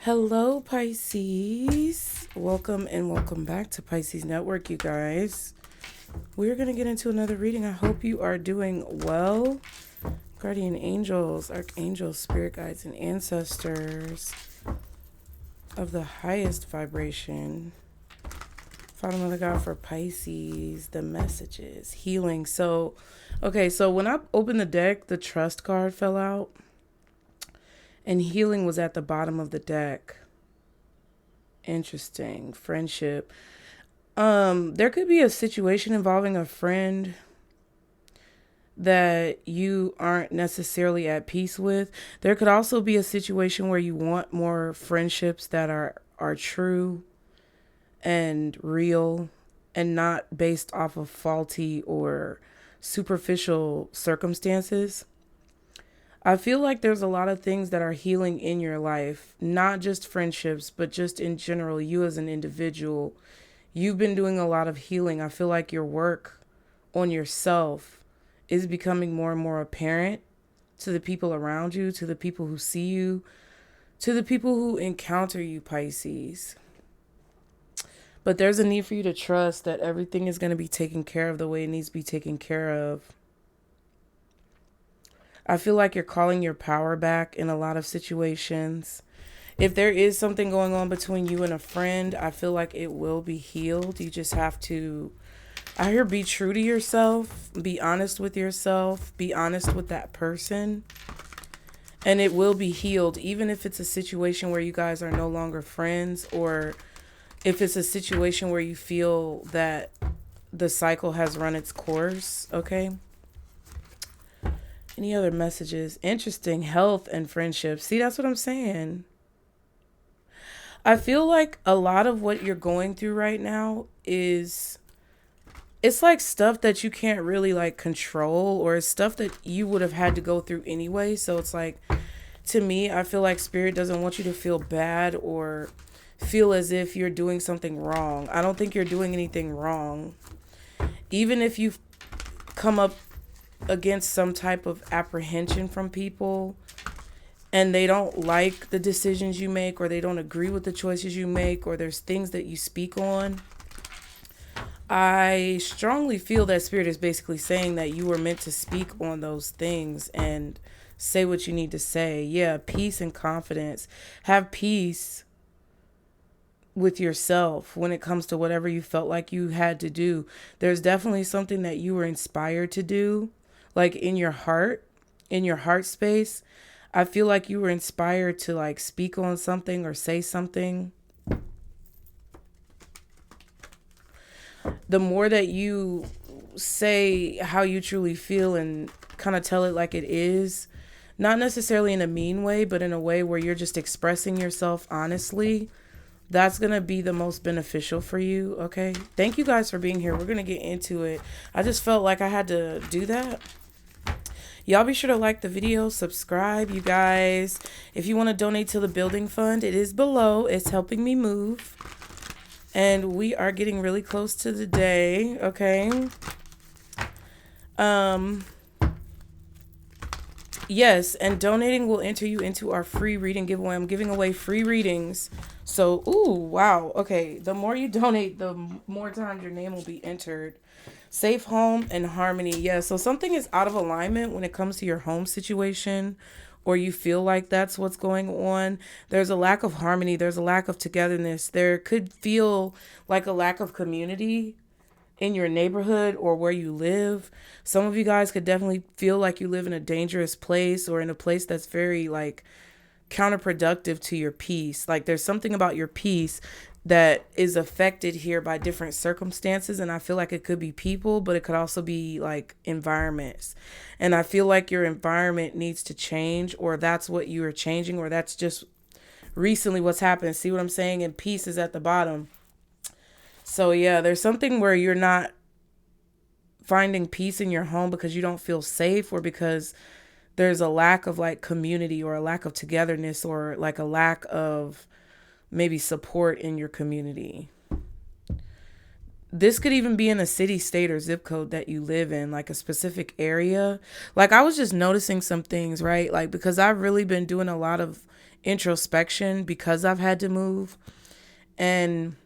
Hello, Pisces. Welcome and welcome back to Pisces Network, you guys. We're going to get into another reading. I hope you are doing well. Guardian angels, archangels, spirit guides, and ancestors of the highest vibration. Father, Mother, God for Pisces, the messages, healing. So when I opened the deck, the trust card fell out. And healing was at the bottom of the deck. Interesting. Friendship. There could be a situation involving a friend that you aren't necessarily at peace with. There could also be a situation where you want more friendships that are true and real and not based off of faulty or superficial circumstances. I feel like there's a lot of things that are healing in your life, not just friendships, but just in general, you as an individual. You've been doing a lot of healing. I feel like your work on yourself is becoming more and more apparent to the people around you, to the people who see you, to the people who encounter you, Pisces. But there's a need for you to trust that everything is going to be taken care of the way it needs to be taken care of. I feel like you're calling your power back in a lot of situations. If there is something going on between you and a friend, I feel like it will be healed. You just have to, I hear, be true to yourself, be honest with yourself, be honest with that person, and it will be healed, even if it's a situation where you guys are no longer friends, or if it's a situation where you feel that the cycle has run its course, okay? Any other messages? Interesting. Health and friendship. See, that's what I'm saying. I feel like a lot of what you're going through right now it's like stuff that you can't really like control, or it's stuff that you would have had to go through anyway. So it's like, to me, I feel like Spirit doesn't want you to feel bad or feel as if you're doing something wrong. I don't think you're doing anything wrong. Even if you've come up against some type of apprehension from people and they don't like the decisions you make, or they don't agree with the choices you make, or there's things that you speak on, I strongly feel that Spirit is basically saying that you were meant to speak on those things and say what you need to say. Yeah, peace and confidence. Have peace with yourself when it comes to whatever you felt like you had to do. There's definitely something that you were inspired to do, like in your heart space. I feel like you were inspired to like speak on something or say something. The more that you say how you truly feel and kind of tell it like it is, not necessarily in a mean way, but in a way where you're just expressing yourself honestly, that's going to be the most beneficial for you, okay? Thank you guys for being here. We're going to get into it. I just felt like I had to do that. Y'all be sure to like the video, subscribe, you guys. If you want to donate to the building fund, it is below. It's helping me move. And we are getting really close to the day, okay? Yes, and donating will enter you into our free reading giveaway. I'm giving away free readings. So, ooh, wow. Okay, the more you donate, the more times your name will be entered. Safe home and harmony. Yeah, so something is out of alignment when it comes to your home situation, or you feel like that's what's going on. There's a lack of harmony. There's a lack of togetherness. There could feel like a lack of community in your neighborhood or where you live. Some of you guys could definitely feel like you live in a dangerous place, or in a place that's very like counterproductive to your peace. Like there's something about your peace that is affected here by different circumstances, and I feel like it could be people, but it could also be like environments. And I feel like your environment needs to change, or that's what you are changing, or that's just recently what's happened. See what I'm saying? And peace is at the bottom. So yeah, there's something where you're not finding peace in your home because you don't feel safe, or because there's a lack of like community, or a lack of togetherness, or like a lack of maybe support in your community. this could even be in a city, state, or zip code that you live in, like a specific area. Like I was just noticing some things, right? Like because I've really been doing a lot of introspection because I've had to move. And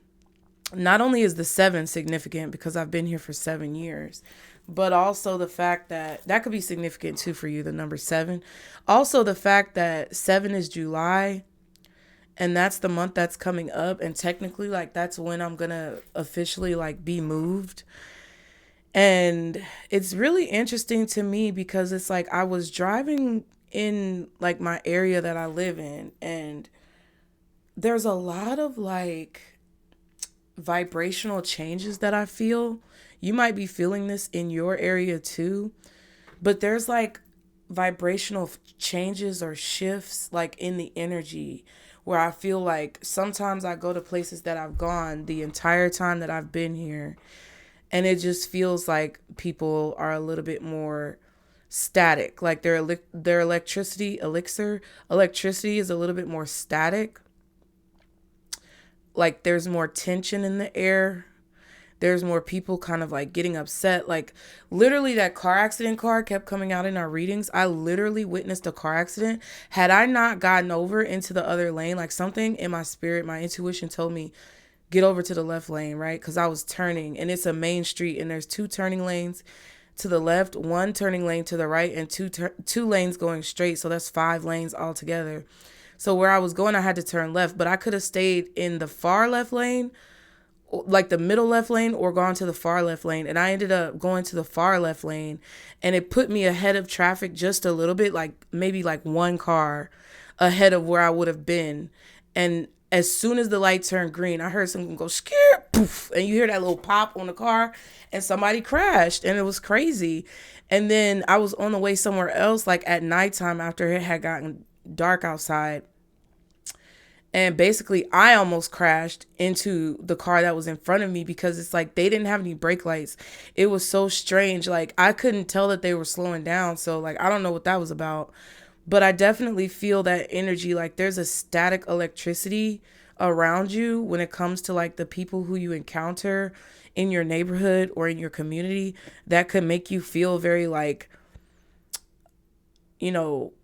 not only is the 7 significant because I've been here for 7 years, but also the fact that that could be significant too for you, the number 7. Also the fact that 7 is July, and that's the month that's coming up, and technically like that's when I'm gonna officially like be moved. And it's really interesting to me because it's like I was driving in like my area that I live in, and there's a lot of like vibrational changes that I feel. You might be feeling this in your area too, but there's like vibrational changes or shifts like in the energy where I feel like sometimes I go to places that I've gone the entire time that I've been here, and it just feels like people are a little bit more static. Like their electricity is a little bit more static. Like there's more tension in the air. There's more people kind of like getting upset. Like literally that car accident card kept coming out in our readings. I literally witnessed a car accident. Had I not gotten over into the other lane, like something in my spirit, my intuition told me, get over to the left lane, right? Because I was turning, and it's a main street, and there's 2 turning lanes to the left, 1 turning lane to the right, and 2 lanes going straight. So that's 5 lanes altogether. So where I was going, I had to turn left, but I could have stayed in the far left lane, like the middle left lane, or gone to the far left lane. And I ended up going to the far left lane, and it put me ahead of traffic just a little bit, like maybe like 1 car ahead of where I would have been. And as soon as the light turned green, I heard someone go scare, poof, and you hear that little pop on the car, and somebody crashed, and it was crazy. And then I was on the way somewhere else, like at nighttime after it had gotten dark outside. And basically I almost crashed into the car that was in front of me because it's like they didn't have any brake lights. It was so strange. Like I couldn't tell that they were slowing down. So like I don't know what that was about. But I definitely feel that energy. Like there's a static electricity around you when it comes to like the people who you encounter in your neighborhood or in your community that could make you feel very like, you know,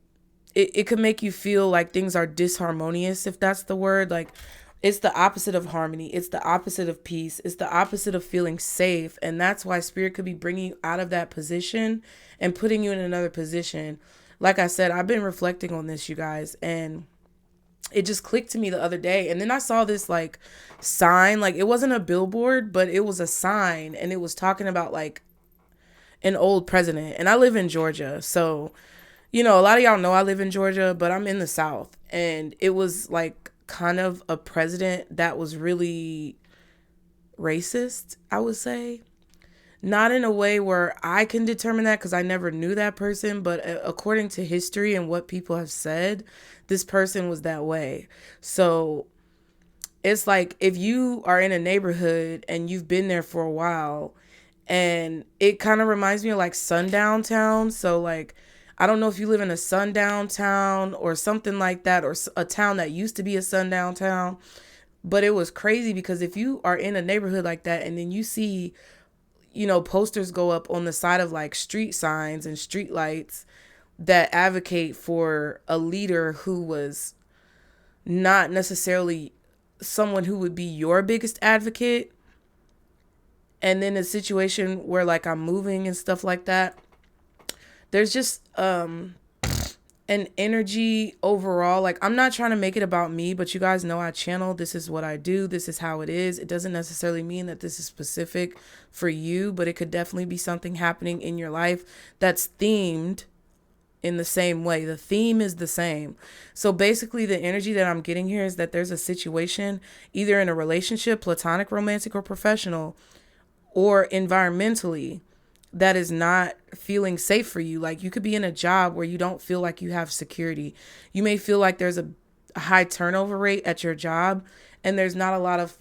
it could make you feel like things are disharmonious, if that's the word. Like it's the opposite of harmony. It's the opposite of peace. It's the opposite of feeling safe. And that's why spirit could be bringing you out of that position and putting you in another position. Like I said, I've been reflecting on this, you guys, and it just clicked to me the other day. And then I saw this like sign, like it wasn't a billboard, but it was a sign, and it was talking about like an old president. And I live in Georgia, so you know, a lot of y'all know I live in Georgia, but I'm in the South. And it was like kind of a president that was really racist, I would say. Not in a way where I can determine that because I never knew that person, but according to history and what people have said, this person was that way. So it's like if you are in a neighborhood and you've been there for a while, and it kind of reminds me of like sundown towns. So like, I don't know if you live in a sundown town or something like that, or a town that used to be a sundown town. But it was crazy because if you are in a neighborhood like that and then you see, you know, posters go up on the side of like street signs and street lights that advocate for a leader who was not necessarily someone who would be your biggest advocate. And then a situation where like I'm moving and stuff like that, there's just an energy overall. Like I'm not trying to make it about me, but you guys know I channel. This is what I do. This is how it is. It doesn't necessarily mean that this is specific for you, but it could definitely be something happening in your life that's themed in the same way. The theme is the same. So basically the energy that I'm getting here is that there's a situation either in a relationship, platonic, romantic, or professional, or environmentally, that is not feeling safe for you. Like you could be in a job where you don't feel like you have security. You may feel like there's a high turnover rate at your job and there's not a lot of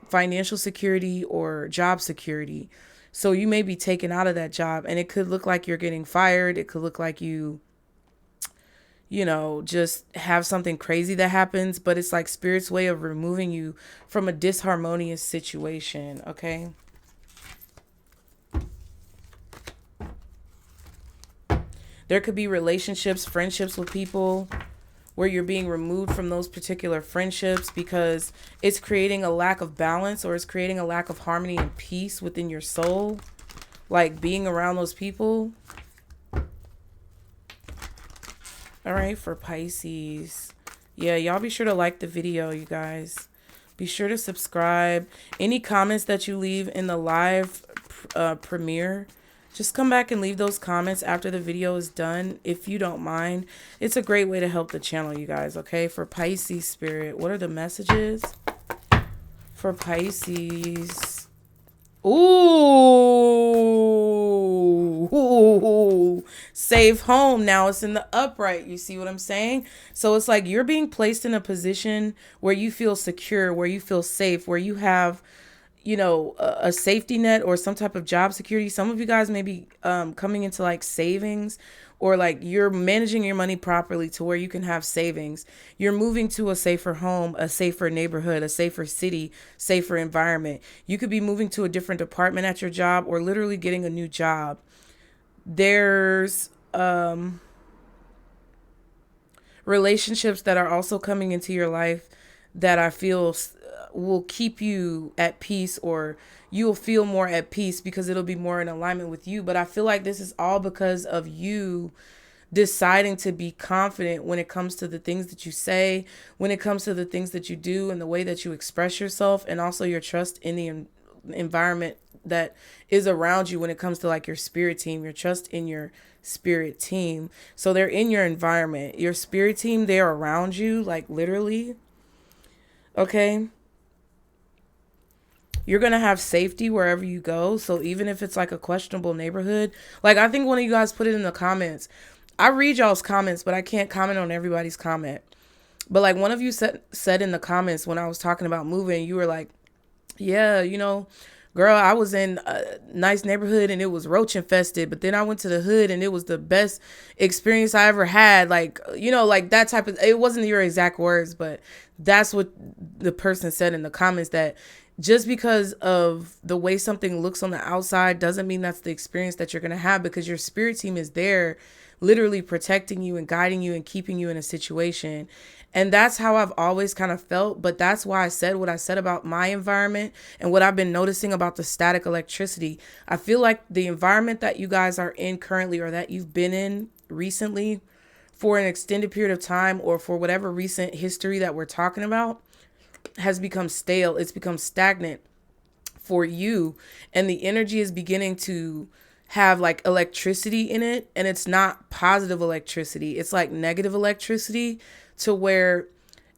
financial security or job security. So you may be taken out of that job, and it could look like you're getting fired. It could look like you know, just have something crazy that happens, but it's like spirit's way of removing you from a disharmonious situation. Okay. There could be relationships, friendships with people where you're being removed from those particular friendships because it's creating a lack of balance, or it's creating a lack of harmony and peace within your soul. Like being around those people. All right, for Pisces. Yeah, y'all be sure to like the video, you guys. Be sure to subscribe. Any comments that you leave in the live premiere, just come back and leave those comments after the video is done, if you don't mind. It's a great way to help the channel, you guys, okay? For Pisces spirit, what are the messages for Pisces? Ooh, safe home. Now it's in the upright. You see what I'm saying? So it's like you're being placed in a position where you feel secure, where you feel safe, where you have, you know, a safety net or some type of job security. Some of you guys may be coming into like savings, or like you're managing your money properly to where you can have savings. You're moving to a safer home, a safer neighborhood, a safer city, safer environment. You could be moving to a different department at your job, or literally getting a new job. There's relationships that are also coming into your life that I feel will keep you at peace, or you'll feel more at peace because it'll be more in alignment with you. But I feel like this is all because of you deciding to be confident when it comes to the things that you say, when it comes to the things that you do, and the way that you express yourself, and also your trust in the environment that is around you when it comes to like your spirit team, your trust in your spirit team. So they're in your environment, your spirit team, they're around you, like literally. Okay. You're going to have safety wherever you go. So even if it's like a questionable neighborhood, like I think one of you guys put it in the comments. I read y'all's comments, but I can't comment on everybody's comment. But like one of you said in the comments when I was talking about moving, you were like, yeah, you know, girl, I was in a nice neighborhood and it was roach infested, but then I went to the hood and it was the best experience I ever had. Like, you know, like that type of, it wasn't your exact words, but that's what the person said in the comments, that just because of the way something looks on the outside doesn't mean that's the experience that you're going to have, because your spirit team is there literally protecting you and guiding you and keeping you in a situation. And that's how I've always kind of felt. But that's why I said what I said about my environment and what I've been noticing about the static electricity. I feel like the environment that you guys are in currently, or that you've been in recently for an extended period of time, or for whatever recent history that we're talking about, has become stale. It's become stagnant for you. And the energy is beginning to have like electricity in it. And it's not positive electricity. It's like negative electricity, to where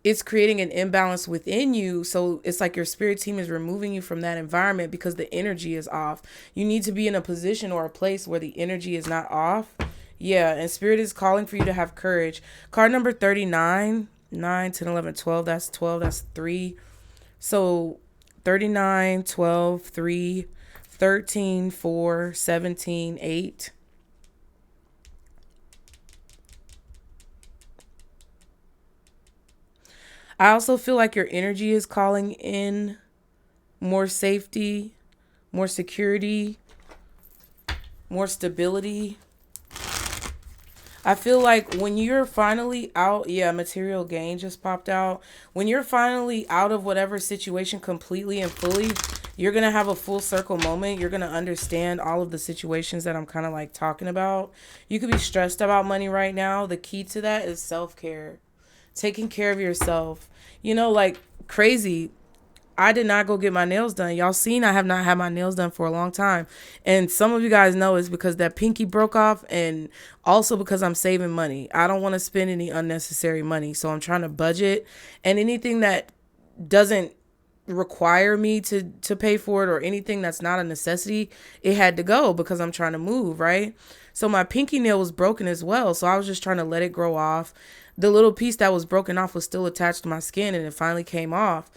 it's creating an imbalance within you. So it's like your spirit team is removing you from that environment because the energy is off. You need to be in a position or a place where the energy is not off. Yeah. And spirit is calling for you to have courage. Card number 39. 9, 10, 11, 12. That's 12. That's 3. So 39, 12, 3, 13, 4, 17, 8. I also feel like your energy is calling in more safety, more security, more stability. I feel like when you're finally out, yeah, material gain just popped out. When you're finally out of whatever situation completely and fully, you're going to have a full circle moment. You're going to understand all of the situations that I'm kind of like talking about. You could be stressed about money right now. The key to that is self-care, taking care of yourself. You know, like crazy, I did not go get my nails done. Y'all seen I have not had my nails done for a long time. And some of you guys know it's because that pinky broke off, and also because I'm saving money. I don't want to spend any unnecessary money. So I'm trying to budget, and anything that doesn't require me to pay for it, or anything that's not a necessity, it had to go because I'm trying to move, right? So my pinky nail was broken as well. So I was just trying to let it grow off. The little piece that was broken off was still attached to my skin, and it finally came off.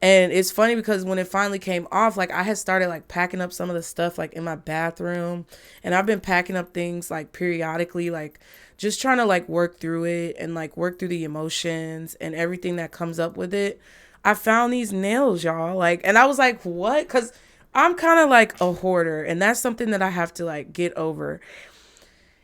And it's funny because when it finally came off, like I had started like packing up some of the stuff like in my bathroom, and I've been packing up things like periodically, like just trying to like work through it and like work through the emotions and everything that comes up with it. I found these nails, y'all, like, and I was like, what? Cause I'm kind of like a hoarder, and that's something that I have to like get over.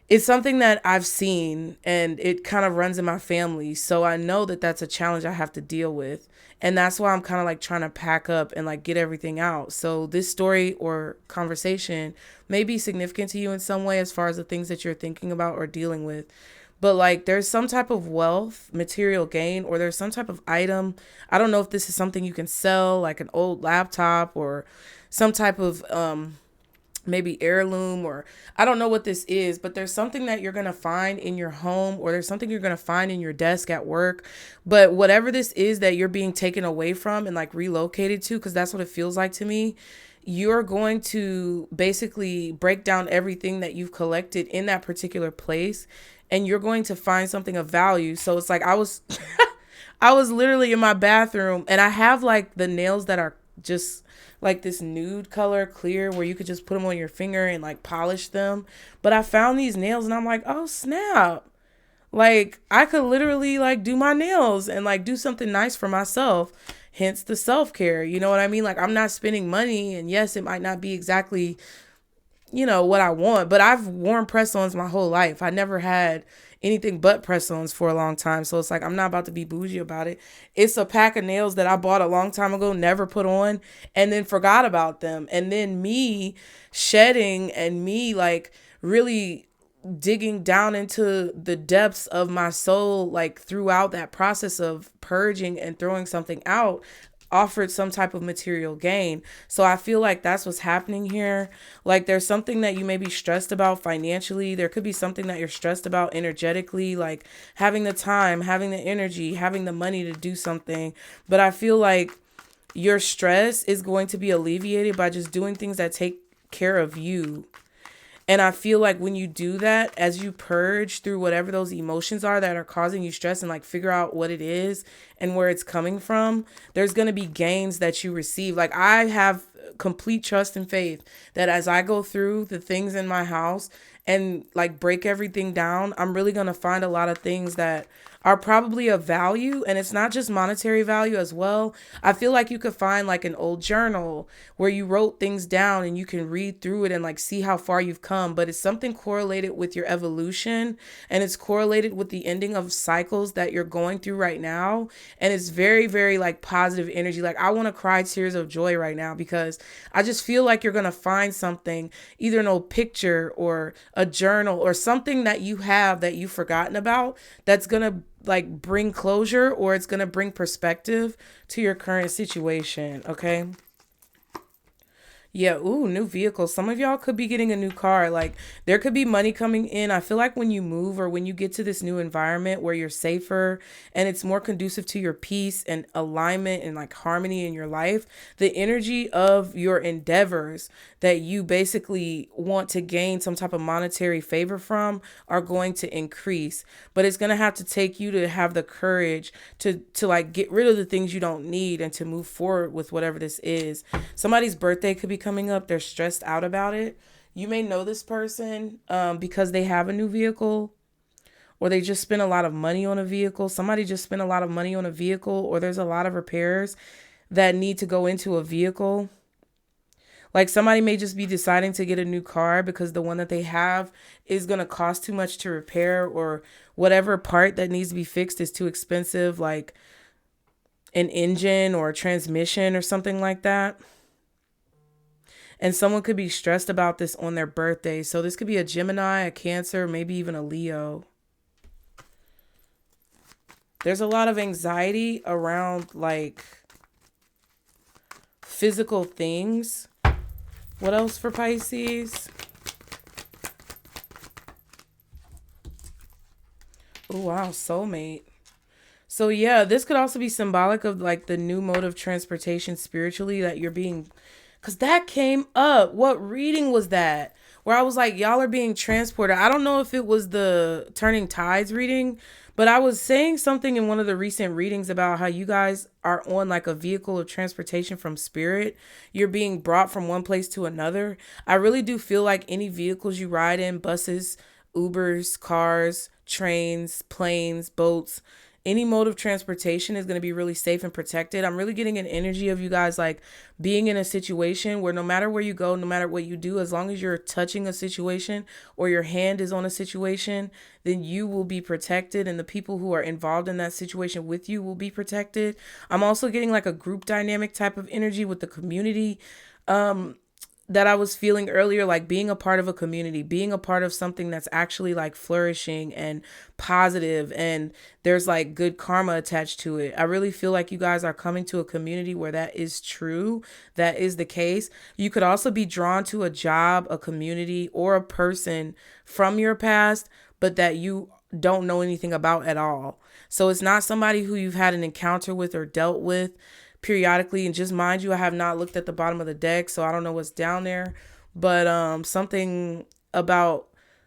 it's something that I've seen and it kind of runs in my family. So I know that that's a challenge I have to deal with. And that's why I'm kind of like trying to pack up and like get everything out. So this story or conversation may be significant to you in some way as far as the things that you're thinking about or dealing with. But like there's some type of wealth, material gain, or there's some type of item. I don't know if this is something you can sell, like an old laptop or some type of maybe heirloom, or I don't know what this is, but there's something that you're going to find in your home, or there's something you're going to find in your desk at work. But whatever this is that you're being taken away from and like relocated to, because that's what it feels like to me, you're going to basically break down everything that you've collected in that particular place, and you're going to find something of value. So it's like I was I was literally in my bathroom, and I have like the nails that are just like this nude color clear where you could just put them on your finger and like polish them. But I found these nails and I'm like, oh snap. Like I could literally like do my nails and like do something nice for myself. Hence the self-care. You know what I mean? Like I'm not spending money, and yes, it might not be exactly, you know, what I want, but I've worn press-ons my whole life. I never had anything but press-ons for a long time. So it's like, I'm not about to be bougie about it. It's a pack of nails that I bought a long time ago, never put on, and then forgot about them. And then me shedding and me like really digging down into the depths of my soul, like throughout that process of purging and throwing something out, offered some type of material gain. So I feel like that's what's happening here. Like there's something that you may be stressed about financially. There could be something that you're stressed about energetically, like having the time, having the energy, having the money to do something. But I feel like your stress is going to be alleviated by just doing things that take care of you. And I feel like when you do that, as you purge through whatever those emotions are that are causing you stress and like figure out what it is and where it's coming from, there's going to be gains that you receive. Like I have complete trust and faith that as I go through the things in my house and like break everything down, I'm really going to find a lot of things that are probably of value, and it's not just monetary value as well. I feel like you could find like an old journal where you wrote things down and you can read through it and like see how far you've come, but it's something correlated with your evolution, and it's correlated with the ending of cycles that you're going through right now. And it's very, very like positive energy. Like I want to cry tears of joy right now because I just feel like you're going to find something, either an old picture or a journal or something that you have that you've forgotten about, that's going to like bring closure, or it's going to bring perspective to your current situation. Okay. Yeah, ooh, new vehicle. Some of y'all could be getting a new car. Like there could be money coming in. I feel like when you move or when you get to this new environment where you're safer and it's more conducive to your peace and alignment and like harmony in your life, the energy of your endeavors that you basically want to gain some type of monetary favor from are going to increase. But it's going to have to take you to have the courage to like get rid of the things you don't need and to move forward with whatever this is. Somebody's birthday could be coming up. They're stressed out about it. You may know this person because they have a new vehicle, or they just spend a lot of money on a vehicle. Somebody just spent a lot of money on a vehicle, or there's a lot of repairs that need to go into a vehicle. Like somebody may just be deciding to get a new car because the one that they have is going to cost too much to repair, or whatever part that needs to be fixed is too expensive, like an engine or a transmission or something like that. And someone could be stressed about this on their birthday. So this could be a Gemini, a Cancer, maybe even a Leo. There's a lot of anxiety around like physical things. What else for Pisces? Oh, wow, soulmate. So yeah, this could also be symbolic of like the new mode of transportation spiritually that you're being, because that came up. What reading was that? Where I was like, y'all are being transported. I don't know if it was the Turning Tides reading, but I was saying something in one of the recent readings about how you guys are on like a vehicle of transportation from spirit. You're being brought from one place to another. I really do feel like any vehicles you ride in, buses, Ubers, cars, trains, planes, boats, Any mode of transportation is going to be really safe and protected. I'm really getting an energy of you guys like being in a situation where no matter where you go, no matter what you do, as long as you're touching a situation or your hand is on a situation, then you will be protected and the people who are involved in that situation with you will be protected. I'm also getting like a group dynamic type of energy with the community that I was feeling earlier, like being a part of a community, being a part of something that's actually like flourishing and positive, and there's like good karma attached to it. I really feel like you guys are coming to a community where that is true. That is the case. You could also be drawn to a job, a community, or a person from your past, but that you don't know anything about at all. So it's not somebody who you've had an encounter with or dealt with periodically. And just mind you, I have not looked at the bottom of the deck, so I don't know what's down there, but something about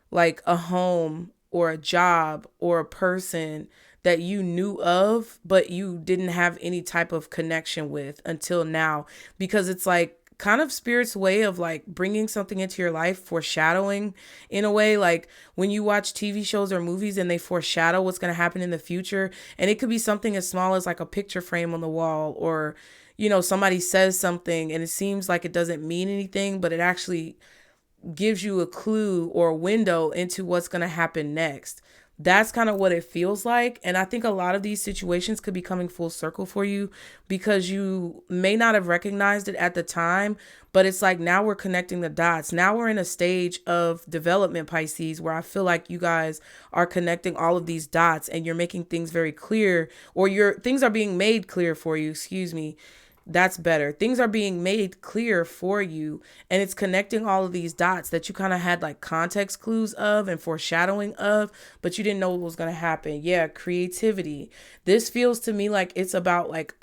like a home or a job or a person that you knew of but you didn't have any type of connection with until now, because it's like kind of spirit's way of like bringing something into your life, foreshadowing in a way, like when you watch TV shows or movies and they foreshadow what's going to happen in the future. And it could be something as small as like a picture frame on the wall, or, you know, somebody says something and it seems like it doesn't mean anything, but it actually gives you a clue or a window into what's going to happen next. That's kind of what it feels like. And I think a lot of these situations could be coming full circle for you because you may not have recognized it at the time, but it's like now we're connecting the dots. Now we're in a stage of development, Pisces, where I feel like you guys are connecting all of these dots and you're making things very clear, or things are being made clear for you. Excuse me. That's better. Things are being made clear for you, and it's connecting all of these dots that you kind of had like context clues of and foreshadowing of, but you didn't know what was going to happen. Yeah, creativity. This feels to me like it's about like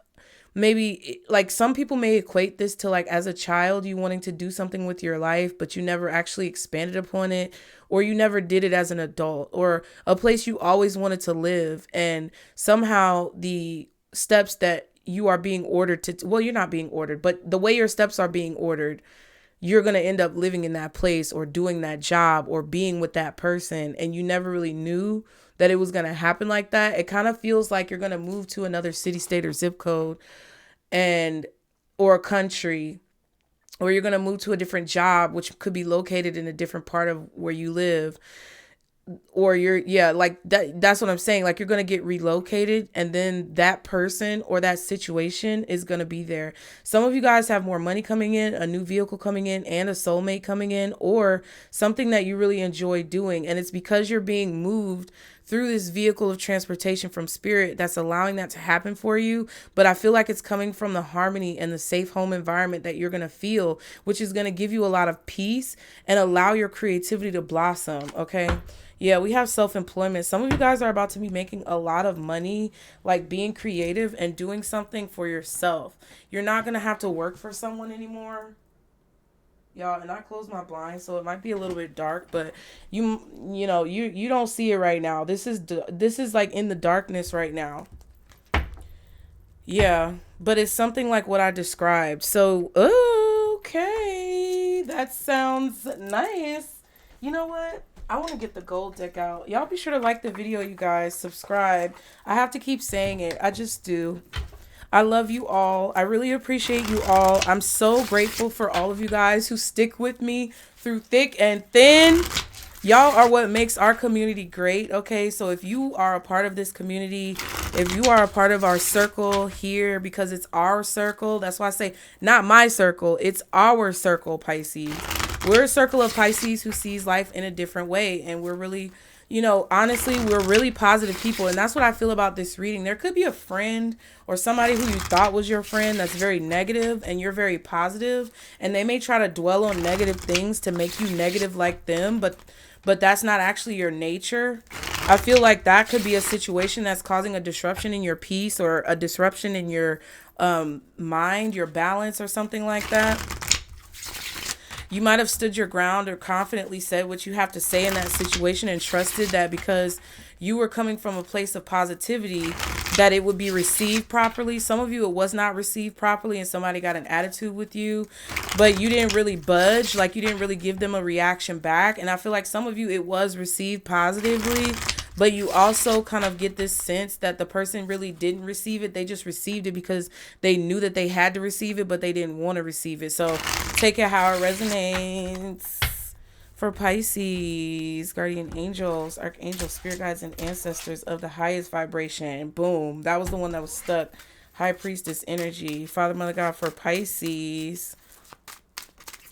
maybe like some people may equate this to like as a child you wanting to do something with your life, but you never actually expanded upon it, or you never did it as an adult, or a place you always wanted to live, and somehow the steps that you are being ordered to, well, you're not being ordered, but the way your steps are being ordered, you're going to end up living in that place or doing that job or being with that person. And you never really knew that it was going to happen like that. It kind of feels like you're going to move to another city, state, or zip code or a country, or you're going to move to a different job, which could be located in a different part of where you live. Or like that's what I'm saying. Like you're going to get relocated, and then that person or that situation is going to be there. Some of you guys have more money coming in, a new vehicle coming in, and a soulmate coming in, or something that you really enjoy doing. And it's because you're being moved through this vehicle of transportation from spirit that's allowing that to happen for you. But I feel like it's coming from the harmony and the safe home environment that you're going to feel, which is going to give you a lot of peace and allow your creativity to blossom. Okay. Yeah, we have self-employment. Some of you guys are about to be making a lot of money, like being creative and doing something for yourself. You're not going to have to work for someone anymore. Y'all, and I closed my blinds, so it might be a little bit dark, but you don't see it right now. This is like in the darkness right now. Yeah, but it's something like what I described. So, okay, that sounds nice. You know what? I want to get the gold deck out. Y'all be sure to like the video, you guys. Subscribe. I have to keep saying it. I just do. I love you all. I really appreciate you all. I'm so grateful for all of you guys who stick with me through thick and thin. Y'all are what makes our community great. Okay, so if you are a part of this community, if you are a part of our circle here, because it's our circle, that's why I say not my circle, it's our circle, Pisces. We're a circle of Pisces who sees life in a different way. And we're really, honestly, we're really positive people. And that's what I feel about this reading. There could be a friend or somebody who you thought was your friend that's very negative and you're very positive. And they may try to dwell on negative things to make you negative like them. But that's not actually your nature. I feel like that could be a situation that's causing a disruption in your peace or a disruption in your mind, your balance, or something like that. You might have stood your ground or confidently said what you have to say in that situation and trusted that because you were coming from a place of positivity that it would be received properly. Some of you, it was not received properly and somebody got an attitude with you, but you didn't really budge. Like you didn't really give them a reaction back. And I feel like some of you, it was received positively, But you also kind of get this sense that the person really didn't receive it. They just received it because they knew that they had to receive it, but they didn't want to receive it. So take it how it resonates. For Pisces, guardian angels, archangels, spirit guides, and ancestors of the highest vibration. Boom. That was the one that was stuck. High priestess energy. Father, Mother, God for Pisces.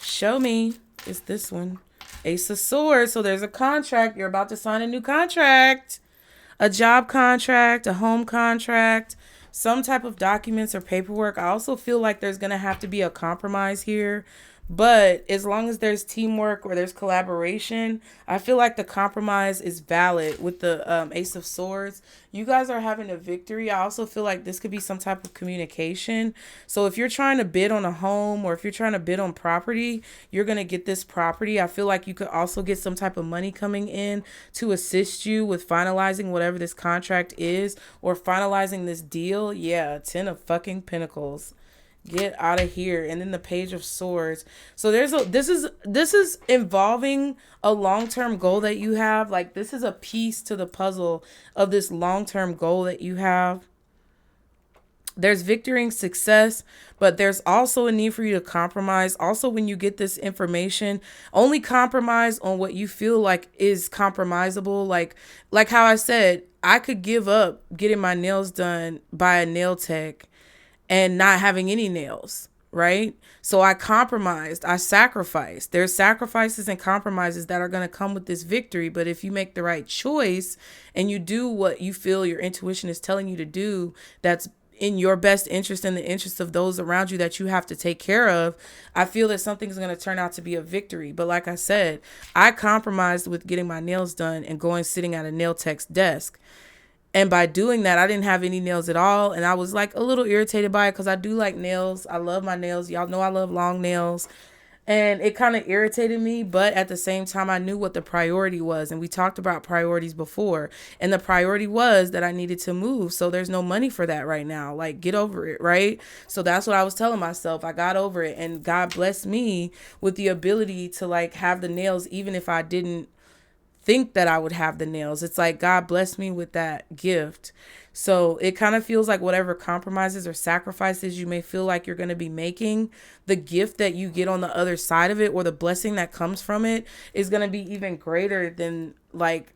Show me. It's this one. Ace of Swords. So there's a contract. You're about to sign a new contract. A job contract, a home contract, some type of documents or paperwork. I also feel like there's going to have to be a compromise here. But as long as there's teamwork or there's collaboration, I feel like the compromise is valid with the Ace of Swords. You guys are having a victory. I also feel like this could be some type of communication. So if you're trying to bid on a home or if you're trying to bid on property, you're going to get this property. I feel like you could also get some type of money coming in to assist you with finalizing whatever this contract is or finalizing this deal. Yeah, 10 of fucking Pentacles. Get out of here. And then the Page of Swords. So this is involving a long-term goal that you have. Like, this is a piece to the puzzle of this long-term goal that you have. There's victory and success, but there's also a need for you to compromise. Also, when you get this information, only compromise on what you feel like is compromisable. Like how I said, I could give up getting my nails done by a nail tech and not having any nails, right? So I compromised, I sacrificed. There's sacrifices and compromises that are going to come with this victory. But if you make the right choice and you do what you feel your intuition is telling you to do, that's in your best interest and the interest of those around you that you have to take care of, I feel that something's going to turn out to be a victory. But like I said, I compromised with getting my nails done and going sitting at a nail tech's desk. And by doing that, I didn't have any nails at all. And I was like a little irritated by it because I do like nails. I love my nails. Y'all know I love long nails. And it kind of irritated me. But at the same time, I knew what the priority was. And we talked about priorities before. And the priority was that I needed to move. So there's no money for that right now. Like, get over it, right? So that's what I was telling myself. I got over it. And God blessed me with the ability to like have the nails even if I didn't think that I would have the nails. It's like God blessed me with that gift. So it kind of feels like whatever compromises or sacrifices you may feel like you're going to be making, the gift that you get on the other side of it or the blessing that comes from it is going to be even greater than like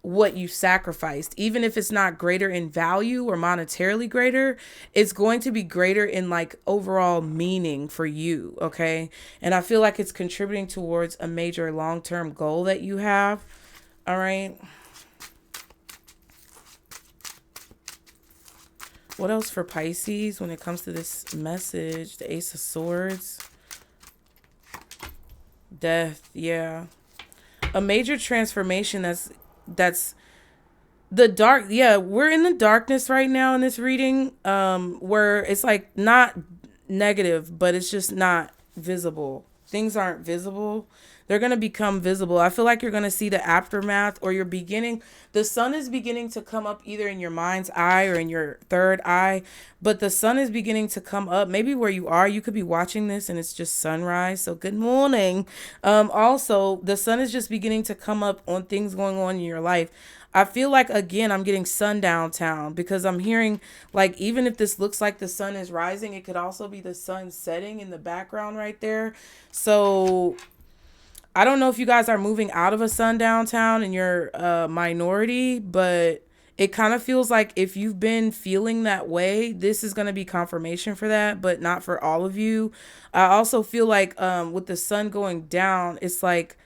what you sacrificed. Even if it's not greater in value or monetarily greater, it's going to be greater in like overall meaning for you. Okay. And I feel like it's contributing towards a major long-term goal that you have. All right. What else for Pisces when it comes to this message? The Ace of Swords. Death. Yeah. A major transformation that's the dark. Yeah, we're in the darkness right now in this reading, where it's like not negative, but it's just not visible. Things aren't visible. They're going to become visible. I feel like you're going to see the aftermath, or the sun is beginning to come up either in your mind's eye or in your third eye, but the sun is beginning to come up. Maybe where you are, you could be watching this and it's just sunrise. So good morning. Also, the sun is just beginning to come up on things going on in your life. I feel like, again, I'm getting sundown town because I'm hearing like, even if this looks like the sun is rising, it could also be the sun setting in the background right there. So I don't know if you guys are moving out of a sundown town and you're a minority, but it kind of feels like if you've been feeling that way, this is going to be confirmation for that, but not for all of you. I also feel like with the sun going down, it's like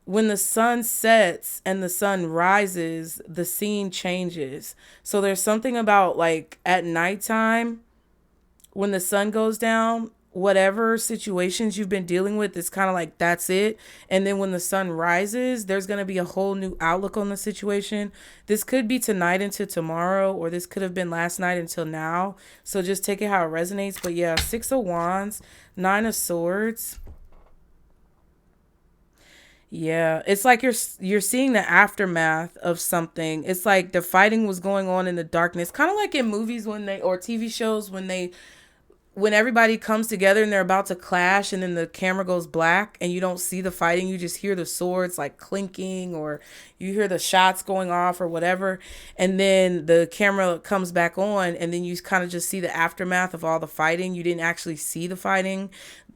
when the sun sets and the sun rises, the scene changes. So there's something about like at nighttime when the sun goes down, whatever situations you've been dealing with, it's kind of like that's it. And then when the sun rises, there's going to be a whole new outlook on the situation. This could be tonight into tomorrow, or this could have been last night until now. So just take it how it resonates. But yeah, 6 of Wands, 9 of Swords. Yeah, it's like you're seeing the aftermath of something. It's like the fighting was going on in the darkness, kind of like in movies or TV shows when when everybody comes together and they're about to clash and then the camera goes black and you don't see the fighting, you just hear the swords like clinking, or you hear the shots going off or whatever, and then the camera comes back on and then you kind of just see the aftermath of all the fighting. You didn't actually see the fighting.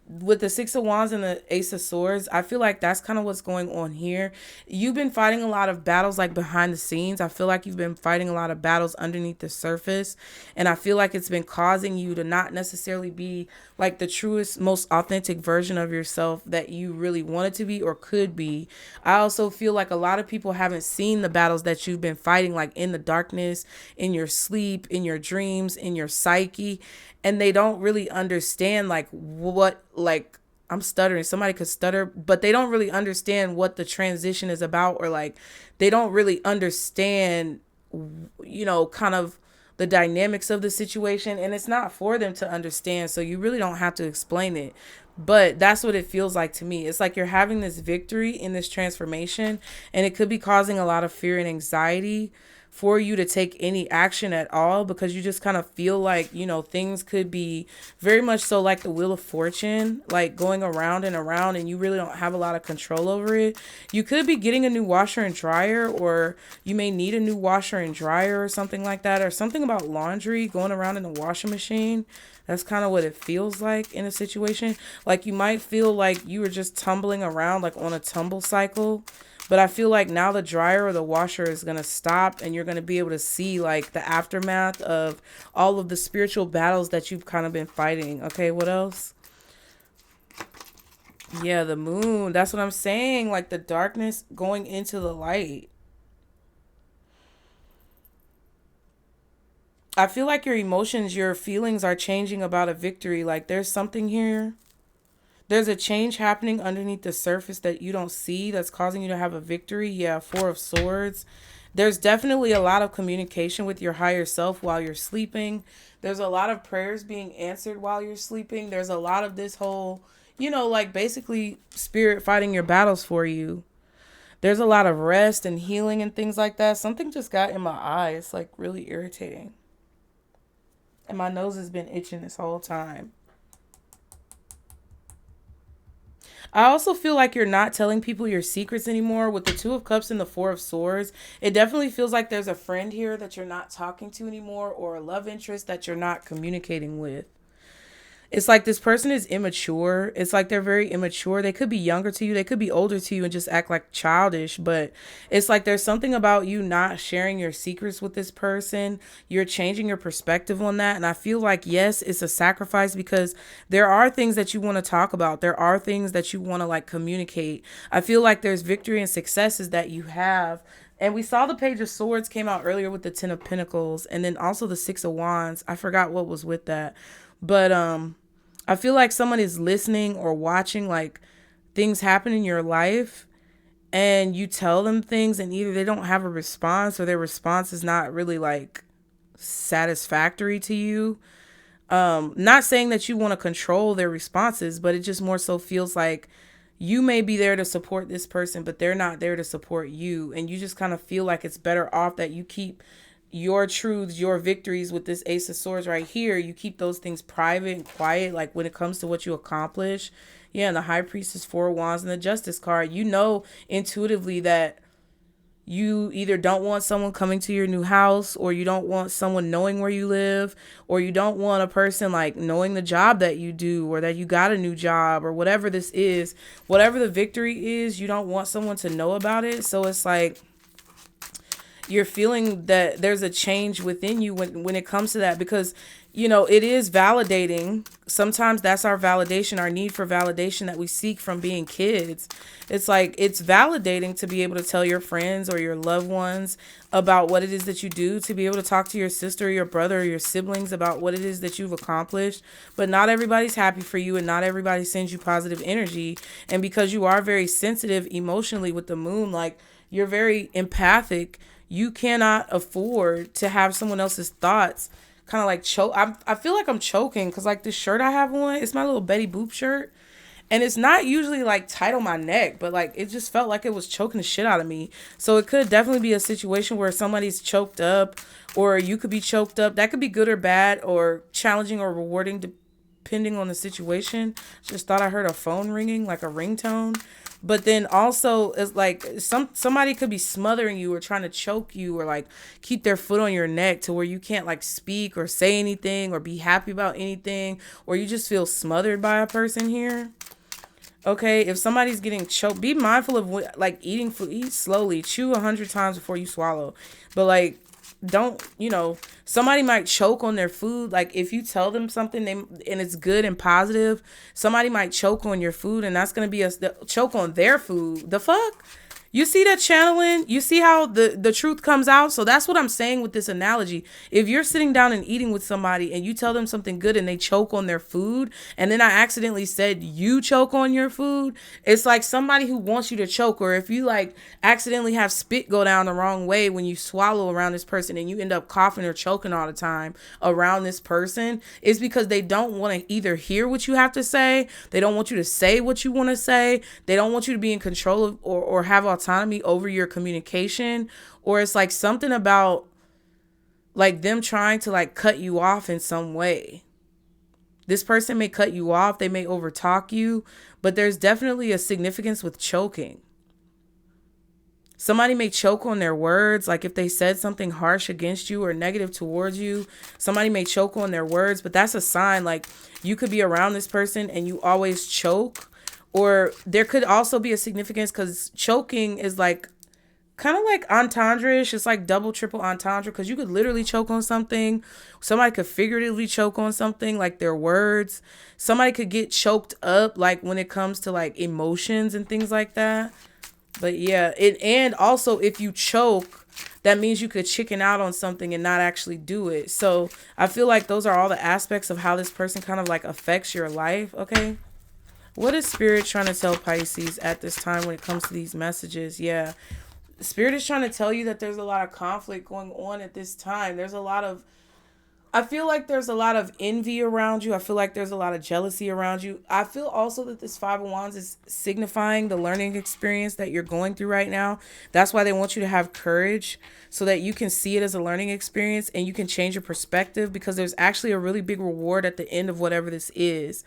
With the Six of Wands and the Ace of Swords, I feel like that's kind of what's going on here. You've been fighting a lot of battles like behind the scenes. I feel like you've been fighting a lot of battles underneath the surface, and I feel like it's been causing you to not necessarily be like the truest, most authentic version of yourself that you really wanted to be or could be. I also feel like a lot of people haven't seen the battles that you've been fighting, like in the darkness, in your sleep, in your dreams, in your psyche, and they don't really understand like what, like, I'm stuttering, somebody could stutter, but they don't really understand what the transition is about, or like they don't really understand, you know, kind of the dynamics of the situation, and it's not for them to understand, so you really don't have to explain it. But that's what it feels like to me. It's like you're having this victory in this transformation, and it could be causing a lot of fear and anxiety for you to take any action at all, because you just kind of feel like, you know, things could be very much so like the Wheel of Fortune, like going around and around, and you really don't have a lot of control over it. You could be getting a new washer and dryer, or you may need a new washer and dryer or something like that, or something about laundry going around in the washing machine. That's kind of what it feels like in a situation. Like you might feel like you were just tumbling around like on a tumble cycle. But I feel like now the dryer or the washer is going to stop, and you're going to be able to see like the aftermath of all of the spiritual battles that you've kind of been fighting. Okay, what else? Yeah, the moon. That's what I'm saying. Like the darkness going into the light. I feel like your emotions, your feelings are changing about a victory. Like there's something here. There's a change happening underneath the surface that you don't see that's causing you to have a victory. Yeah, Four of Swords. There's definitely a lot of communication with your higher self while you're sleeping. There's a lot of prayers being answered while you're sleeping. There's a lot of this whole, you know, like basically spirit fighting your battles for you. There's a lot of rest and healing and things like that. Something just got in my eye. It's like really irritating. And my nose has been itching this whole time. I also feel like you're not telling people your secrets anymore. With the Two of Cups and the Four of Swords, it definitely feels like there's a friend here that you're not talking to anymore, or a love interest that you're not communicating with. It's like this person is immature. It's like they're very immature. They could be younger to you. They could be older to you and just act like childish. But it's like there's something about you not sharing your secrets with this person. You're changing your perspective on that. And I feel like, yes, it's a sacrifice, because there are things that you want to talk about. There are things that you want to like communicate. I feel like there's victory and successes that you have. And we saw the Page of Swords came out earlier with the Ten of Pentacles, and then also the Six of Wands. I forgot what was with that. But I feel like someone is listening or watching like things happen in your life, and you tell them things, and either they don't have a response, or their response is not really like satisfactory to you. Not saying that you want to control their responses, but it just more so feels like you may be there to support this person, but they're not there to support you. And you just kind of feel like it's better off that you keep your truths, your victories with this Ace of Swords right here. You keep those things private and quiet, like when it comes to what you accomplish. Yeah, and the High Priestess, Four of Wands, and the Justice card. You know intuitively that you either don't want someone coming to your new house, or you don't want someone knowing where you live, or you don't want a person like knowing the job that you do, or that you got a new job, or whatever this is. Whatever the victory is, you don't want someone to know about it. So it's like you're feeling that there's a change within you when it comes to that, because, you know, it is validating. Sometimes that's our validation, our need for validation that we seek from being kids. It's like it's validating to be able to tell your friends or your loved ones about what it is that you do, to be able to talk to your sister or your brother or your siblings about what it is that you've accomplished. But not everybody's happy for you, and not everybody sends you positive energy. And because you are very sensitive emotionally with the moon, like you're very empathic, you cannot afford to have someone else's thoughts kind of like choke. I feel like I'm choking because like this shirt I have on, it's my little Betty Boop shirt. And it's not usually like tight on my neck, but like it just felt like it was choking the shit out of me. So it could definitely be a situation where somebody's choked up, or you could be choked up. That could be good or bad, or challenging or rewarding depending on the situation. Just thought I heard a phone ringing, like a ringtone. But then also it's like somebody could be smothering you or trying to choke you or like keep their foot on your neck to where you can't like speak or say anything or be happy about anything, or you just feel smothered by a person here. Okay, if somebody's getting choked, be mindful of what, like eating food, eat slowly, chew 100 times before you swallow. But like, don't, somebody might choke on their food. Like if you tell them something and it's good and positive, somebody might choke on your food, and that's going to be a choke on their food. The fuck? You see that channeling? You see how the truth comes out? So that's what I'm saying with this analogy. If you're sitting down and eating with somebody and you tell them something good and they choke on their food, and then I accidentally said you choke on your food, it's like somebody who wants you to choke. Or if you like accidentally have spit go down the wrong way when you swallow around this person and you end up coughing or choking all the time around this person, it's because they don't want to either hear what you have to say, they don't want you to say what you want to say, they don't want you to be in control of or have autonomy over your communication, or it's like something about like them trying to like cut you off in some way. This person may cut you off, they may overtalk you, but there's definitely a significance with choking. Somebody may choke on their words, like if they said something harsh against you or negative towards you, somebody may choke on their words, but that's a sign like you could be around this person and you always choke. Or there could also be a significance because choking is like kind of like entendre-ish. It's like double, triple entendre because you could literally choke on something. Somebody could figuratively choke on something like their words. Somebody could get choked up like when it comes to like emotions and things like that. But yeah, and also if you choke, that means you could chicken out on something and not actually do it. So I feel like those are all the aspects of how this person kind of like affects your life. Okay. What is Spirit trying to tell Pisces at this time when it comes to these messages? Yeah. Spirit is trying to tell you that there's a lot of conflict going on at this time. I feel like there's a lot of envy around you. I feel like there's a lot of jealousy around you. I feel also that this Five of Wands is signifying the learning experience that you're going through right now. That's why they want you to have courage so that you can see it as a learning experience and you can change your perspective, because there's actually a really big reward at the end of whatever this is.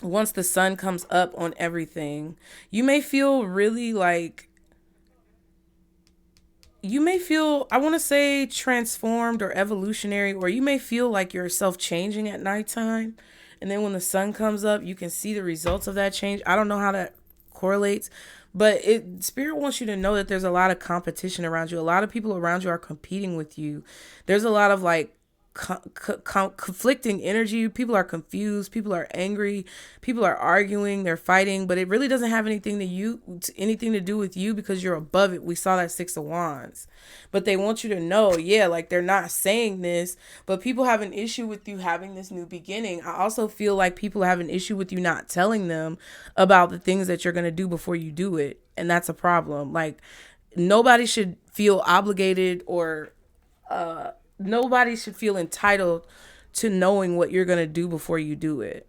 Once the sun comes up on everything, you may feel really like, I want to say transformed or evolutionary, or you may feel like yourself changing at nighttime. And then when the sun comes up, you can see the results of that change. I don't know how that correlates, but Spirit wants you to know that there's a lot of competition around you. A lot of people around you are competing with you. There's a lot of like conflicting energy. People are confused, people are angry, people are arguing, they're fighting, but it really doesn't have anything to do with you because you're above it. We saw that Six of Wands. But they want you to know, like they're not saying this, but people have an issue with you having this new beginning. I also feel like people have an issue with you not telling them about the things that you're going to do before you do it, and that's a problem. Like nobody should feel obligated or nobody should feel entitled to knowing what you're going to do before you do it.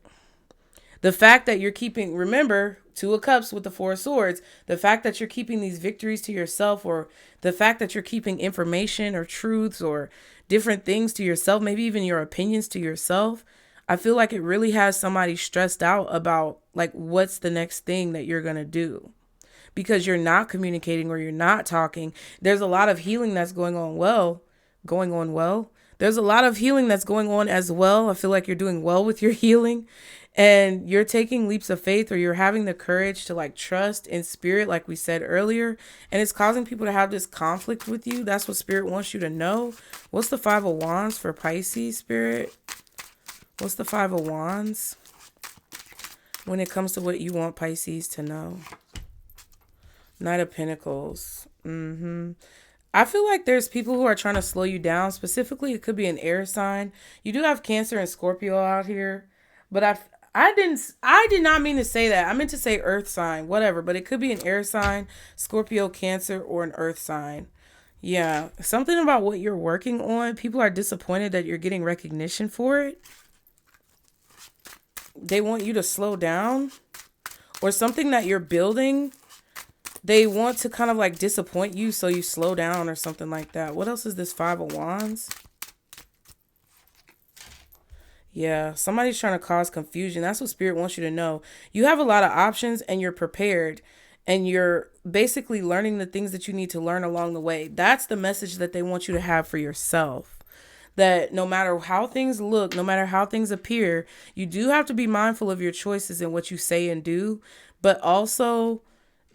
The fact that you're keeping, remember, Two of Cups with the Four of Swords, the fact that you're keeping these victories to yourself, or the fact that you're keeping information or truths or different things to yourself, maybe even your opinions to yourself, I feel like it really has somebody stressed out about like what's the next thing that you're going to do. Because you're not communicating or you're not talking. There's a lot of healing that's going on well. There's a lot of healing that's going on as well. I feel like you're doing well with your healing, and you're taking leaps of faith, or you're having the courage to like trust in Spirit, like we said earlier, and it's causing people to have this conflict with you. That's what Spirit wants you to know. What's the Five of Wands for Pisces, Spirit? What's the Five of Wands when it comes to what you want Pisces to know? Knight of Pentacles. I feel like there's people who are trying to slow you down. Specifically, it could be an air sign. You do have Cancer and Scorpio out here, but I did not mean to say that. I meant to say earth sign, whatever, but it could be an air sign, Scorpio, Cancer, or an earth sign. Yeah, something about what you're working on. People are disappointed that you're getting recognition for it. They want you to slow down, or something that you're building. They want to kind of like disappoint you, so you slow down or something like that. What else is this Five of Wands? Yeah, somebody's trying to cause confusion. That's what Spirit wants you to know. You have a lot of options and you're prepared and you're basically learning the things that you need to learn along the way. That's the message that they want you to have for yourself. That no matter how things look, no matter how things appear, you do have to be mindful of your choices and what you say and do, but also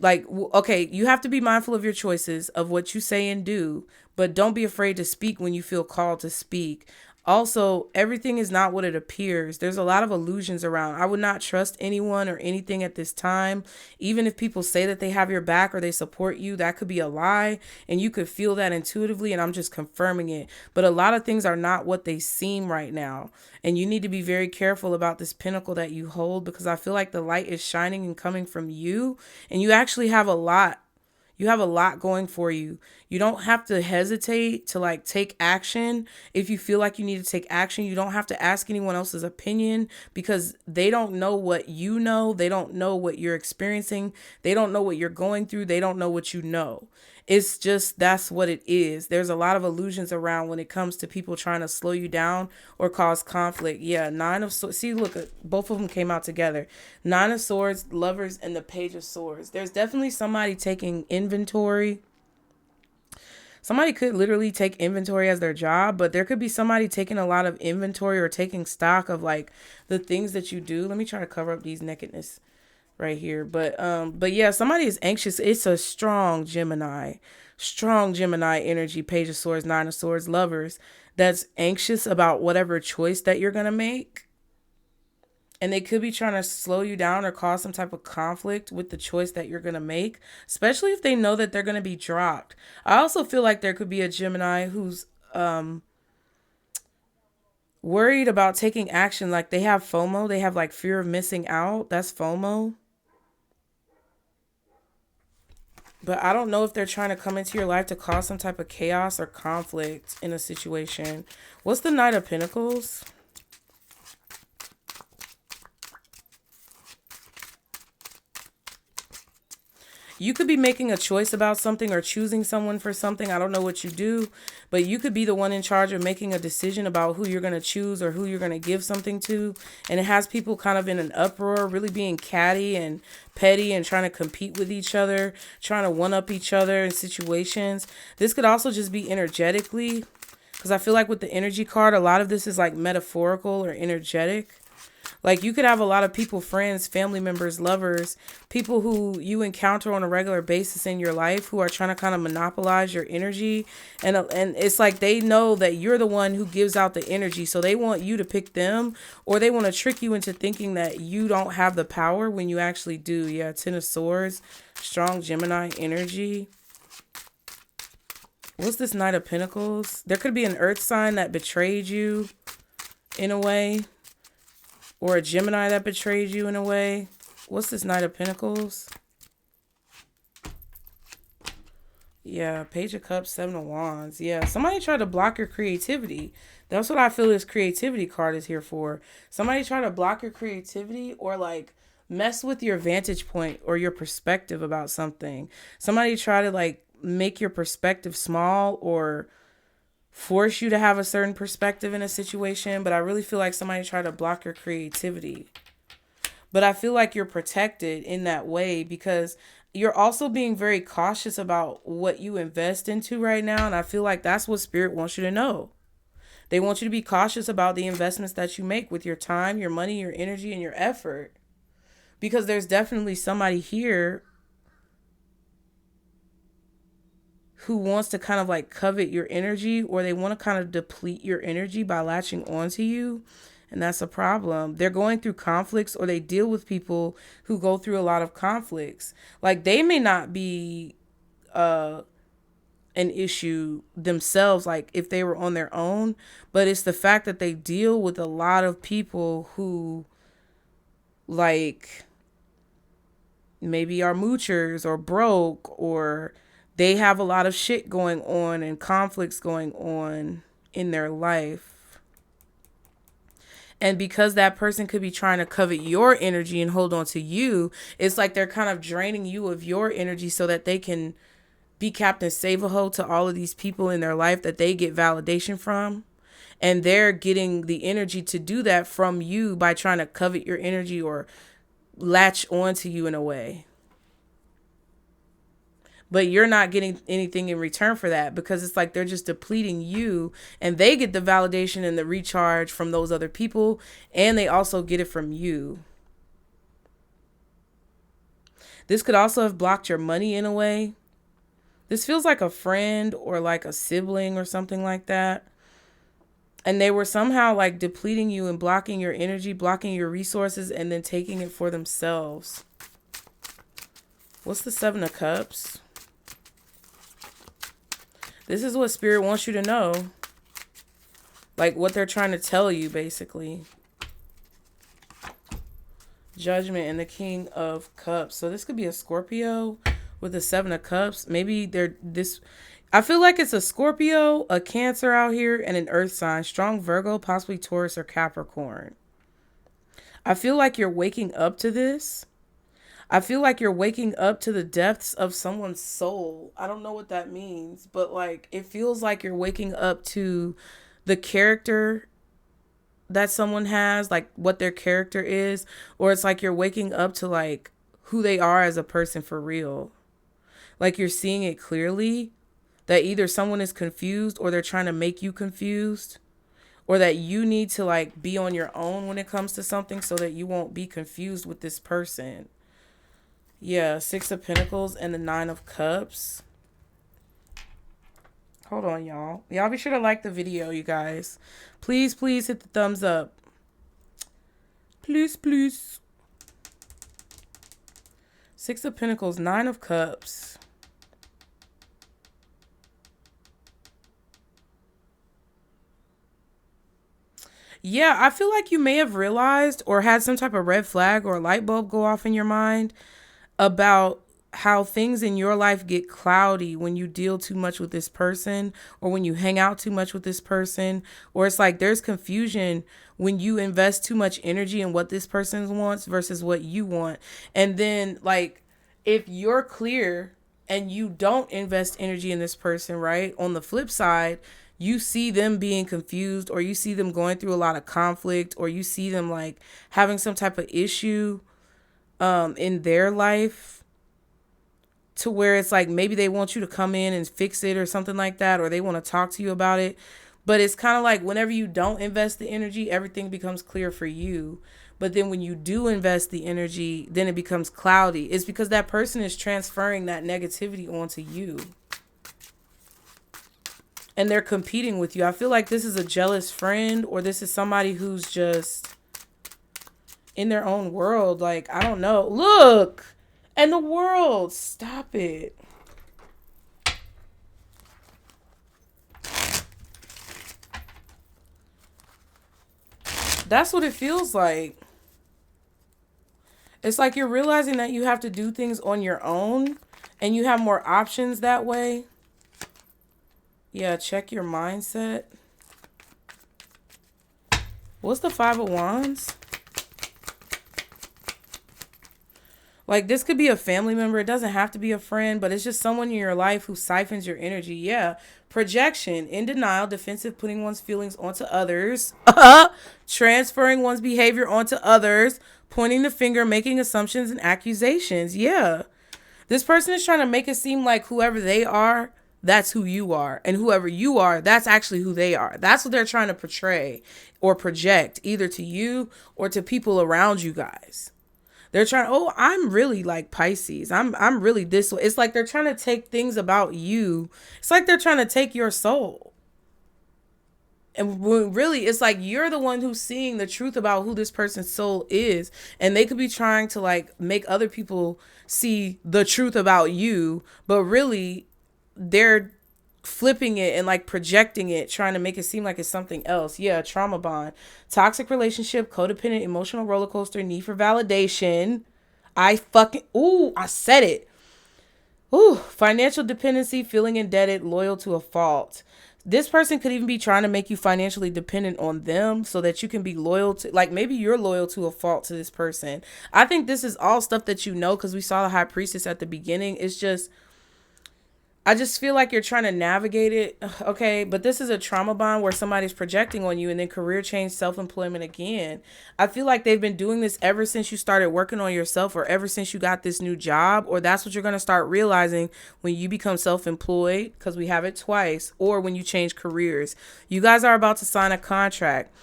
like okay, you have to be mindful of your choices of what you say and do, but don't be afraid to speak when you feel called to speak. Also, everything is not what it appears. There's a lot of illusions around. I would not trust anyone or anything at this time. Even if people say that they have your back or they support you, that could be a lie and you could feel that intuitively, and I'm just confirming it. But a lot of things are not what they seem right now. And you need to be very careful about this pinnacle that you hold, because I feel like the light is shining and coming from you, and you actually have a lot. You have a lot going for you. You don't have to hesitate to like take action. If you feel like you need to take action, you don't have to ask anyone else's opinion, because they don't know what you know. They don't know what you're experiencing. They don't know what you're going through. They don't know what you know. It's just, that's what it is. There's a lot of illusions around when it comes to people trying to slow you down or cause conflict. Yeah, Nine of Swords. See, look, both of them came out together. Nine of Swords, Lovers, and the Page of Swords. There's definitely somebody taking inventory. Somebody could literally take inventory as their job, but there could be somebody taking a lot of inventory or taking stock of like the things that you do. Let me try to cover up these nakedness right here. But yeah, somebody is anxious. It's a strong Gemini energy. Page of Swords, Nine of Swords, Lovers, that's anxious about whatever choice that you're gonna make. And they could be trying to slow you down or cause some type of conflict with the choice that you're going to make, especially if they know that they're going to be dropped. I also feel like there could be a Gemini who's worried about taking action. Like they have FOMO. They have like fear of missing out. That's FOMO. But I don't know if they're trying to come into your life to cause some type of chaos or conflict in a situation. What's the Knight of Pentacles? You could be making a choice about something or choosing someone for something. I don't know what you do, but you could be the one in charge of making a decision about who you're going to choose or who you're going to give something to. And it has people kind of in an uproar, really being catty and petty and trying to compete with each other, trying to one-up each other in situations. This could also just be energetically, because I feel like with the energy card, a lot of this is like metaphorical or energetic. Like you could have a lot of people, friends, family members, lovers, people who you encounter on a regular basis in your life who are trying to kind of monopolize your energy. And it's like they know that you're the one who gives out the energy. So they want you to pick them, or they want to trick you into thinking that you don't have the power when you actually do. Yeah, Ten of Swords, strong Gemini energy. What's this Knight of Pentacles? There could be an earth sign that betrayed you in a way. Or a Gemini that betrayed you in a way. What's this Knight of Pentacles? Yeah, Page of Cups, Seven of Wands. Yeah, somebody tried to block your creativity. That's what I feel this creativity card is here for. Somebody tried to block your creativity or like mess with your vantage point or your perspective about something. Somebody tried to like make your perspective small or force you to have a certain perspective in a situation, but I really feel like somebody tried to block your creativity. But I feel like you're protected in that way because you're also being very cautious about what you invest into right now, and I feel like that's what Spirit wants you to know. They want you to be cautious about the investments that you make with your time, your money, your energy, and your effort, because there's definitely somebody here who wants to kind of like covet your energy, or they want to kind of deplete your energy by latching onto you. And that's a problem. They're going through conflicts, or they deal with people who go through a lot of conflicts. Like they may not be an issue themselves, like if they were on their own, but it's the fact that they deal with a lot of people who like maybe are moochers or broke, or they have a lot of shit going on and conflicts going on in their life. And because that person could be trying to covet your energy and hold on to you, it's like they're kind of draining you of your energy so that they can be Captain Save-A-Ho to all of these people in their life that they get validation from. And they're getting the energy to do that from you by trying to covet your energy or latch onto you in a way. But you're not getting anything in return for that, because it's like they're just depleting you, and they get the validation and the recharge from those other people, and they also get it from you. This could also have blocked your money in a way. This feels like a friend or like a sibling or something like that. And they were somehow like depleting you and blocking your energy, blocking your resources, and then taking it for themselves. What's the Seven of Cups? This is what Spirit wants you to know. Like what they're trying to tell you, basically. Judgment and the King of Cups. So this could be a Scorpio with the Seven of Cups. Maybe they're this. I feel like it's a Scorpio, a Cancer out here, and an Earth sign. Strong Virgo, possibly Taurus or Capricorn. I feel like you're waking up to this. I feel like you're waking up to the depths of someone's soul. I don't know what that means, but like it feels like you're waking up to the character that someone has, like what their character is, or it's like you're waking up to like who they are as a person for real. Like you're seeing it clearly that either someone is confused or they're trying to make you confused, or that you need to like be on your own when it comes to something so that you won't be confused with this person. Yeah, Six of Pentacles and the Nine of Cups. Hold on, y'all. Y'all be sure to like the video, you guys. Please, please hit the thumbs up. Please, please. Six of Pentacles, Nine of Cups. Yeah, I feel like you may have realized or had some type of red flag or light bulb go off in your mind about how things in your life get cloudy when you deal too much with this person, or when you hang out too much with this person, or it's like there's confusion when you invest too much energy in what this person wants versus what you want. And then like if you're clear and you don't invest energy in this person, right? On the flip side, you see them being confused, or you see them going through a lot of conflict, or you see them like having some type of issue in their life, to where it's like maybe they want you to come in and fix it or something like that, or they want to talk to you about it. But it's kind of like whenever you don't invest the energy, everything becomes clear for you. But then when you do invest the energy, then it becomes cloudy. It's because that person is transferring that negativity onto you. And they're competing with you. I feel like this is a jealous friend, or this is somebody who's just in their own world. Like, I don't know. Look! And the world. Stop it. That's what it feels like. It's like you're realizing that you have to do things on your own, and you have more options that way. Yeah, check your mindset. What's the Five of Wands? Like, this could be a family member. It doesn't have to be a friend, but it's just someone in your life who siphons your energy. Yeah. Projection, in denial, defensive, putting one's feelings onto others, transferring one's behavior onto others, pointing the finger, making assumptions and accusations. Yeah. This person is trying to make it seem like whoever they are, that's who you are. And whoever you are, that's actually who they are. That's what they're trying to portray or project, either to you or to people around you guys. They're trying, oh, I'm really like Pisces. I'm really this way. It's like they're trying to take things about you. It's like they're trying to take your soul. And really, it's like you're the one who's seeing the truth about who this person's soul is. And they could be trying to like make other people see the truth about you. But really, they're flipping it and like projecting it, trying to make it seem like it's something else. Yeah, trauma bond, toxic relationship, codependent, emotional roller coaster, need for validation. I said it. Financial dependency, feeling indebted, loyal to a fault. This person could even be trying to make you financially dependent on them so that you can be loyal to, like maybe you're loyal to a fault to this person. I think this is all stuff that you know, because we saw the High Priestess at the beginning. It's just, I just feel like you're trying to navigate it. Okay, but this is a trauma bond where somebody's projecting on you, and then career change, self-employment again. I feel like they've been doing this ever since you started working on yourself, or ever since you got this new job, or that's what you're going to start realizing when you become self-employed, because we have it twice, or when you change careers. You guys are about to sign a contract.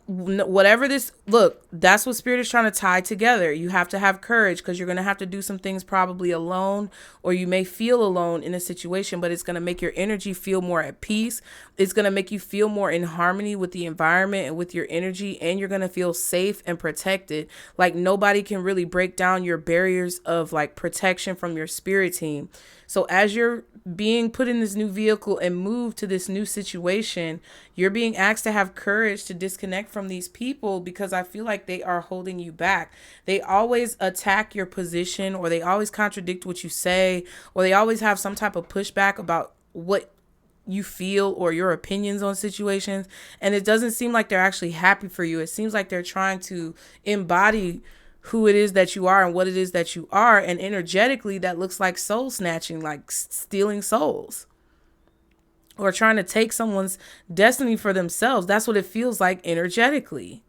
Whatever this, look, that's what Spirit is trying to tie together. You have to have courage, because you're going to have to do some things probably alone, or you may feel alone in a situation, but it's going to make your energy feel more at peace. It's going to make you feel more in harmony with the environment and with your energy, and you're going to feel safe and protected. Like nobody can really break down your barriers of like protection from your spirit team. So as you're being put in this new vehicle and moved to this new situation, you're being asked to have courage to disconnect from these people, because I feel like they are holding you back. They always attack your position, or they always contradict what you say, or they always have some type of pushback about what you feel or your opinions on situations. And it doesn't seem like they're actually happy for you. It seems like they're trying to embody who it is that you are and what it is that you are. And energetically, that looks like soul snatching, like stealing souls, or trying to take someone's destiny for themselves. That's what it feels like energetically.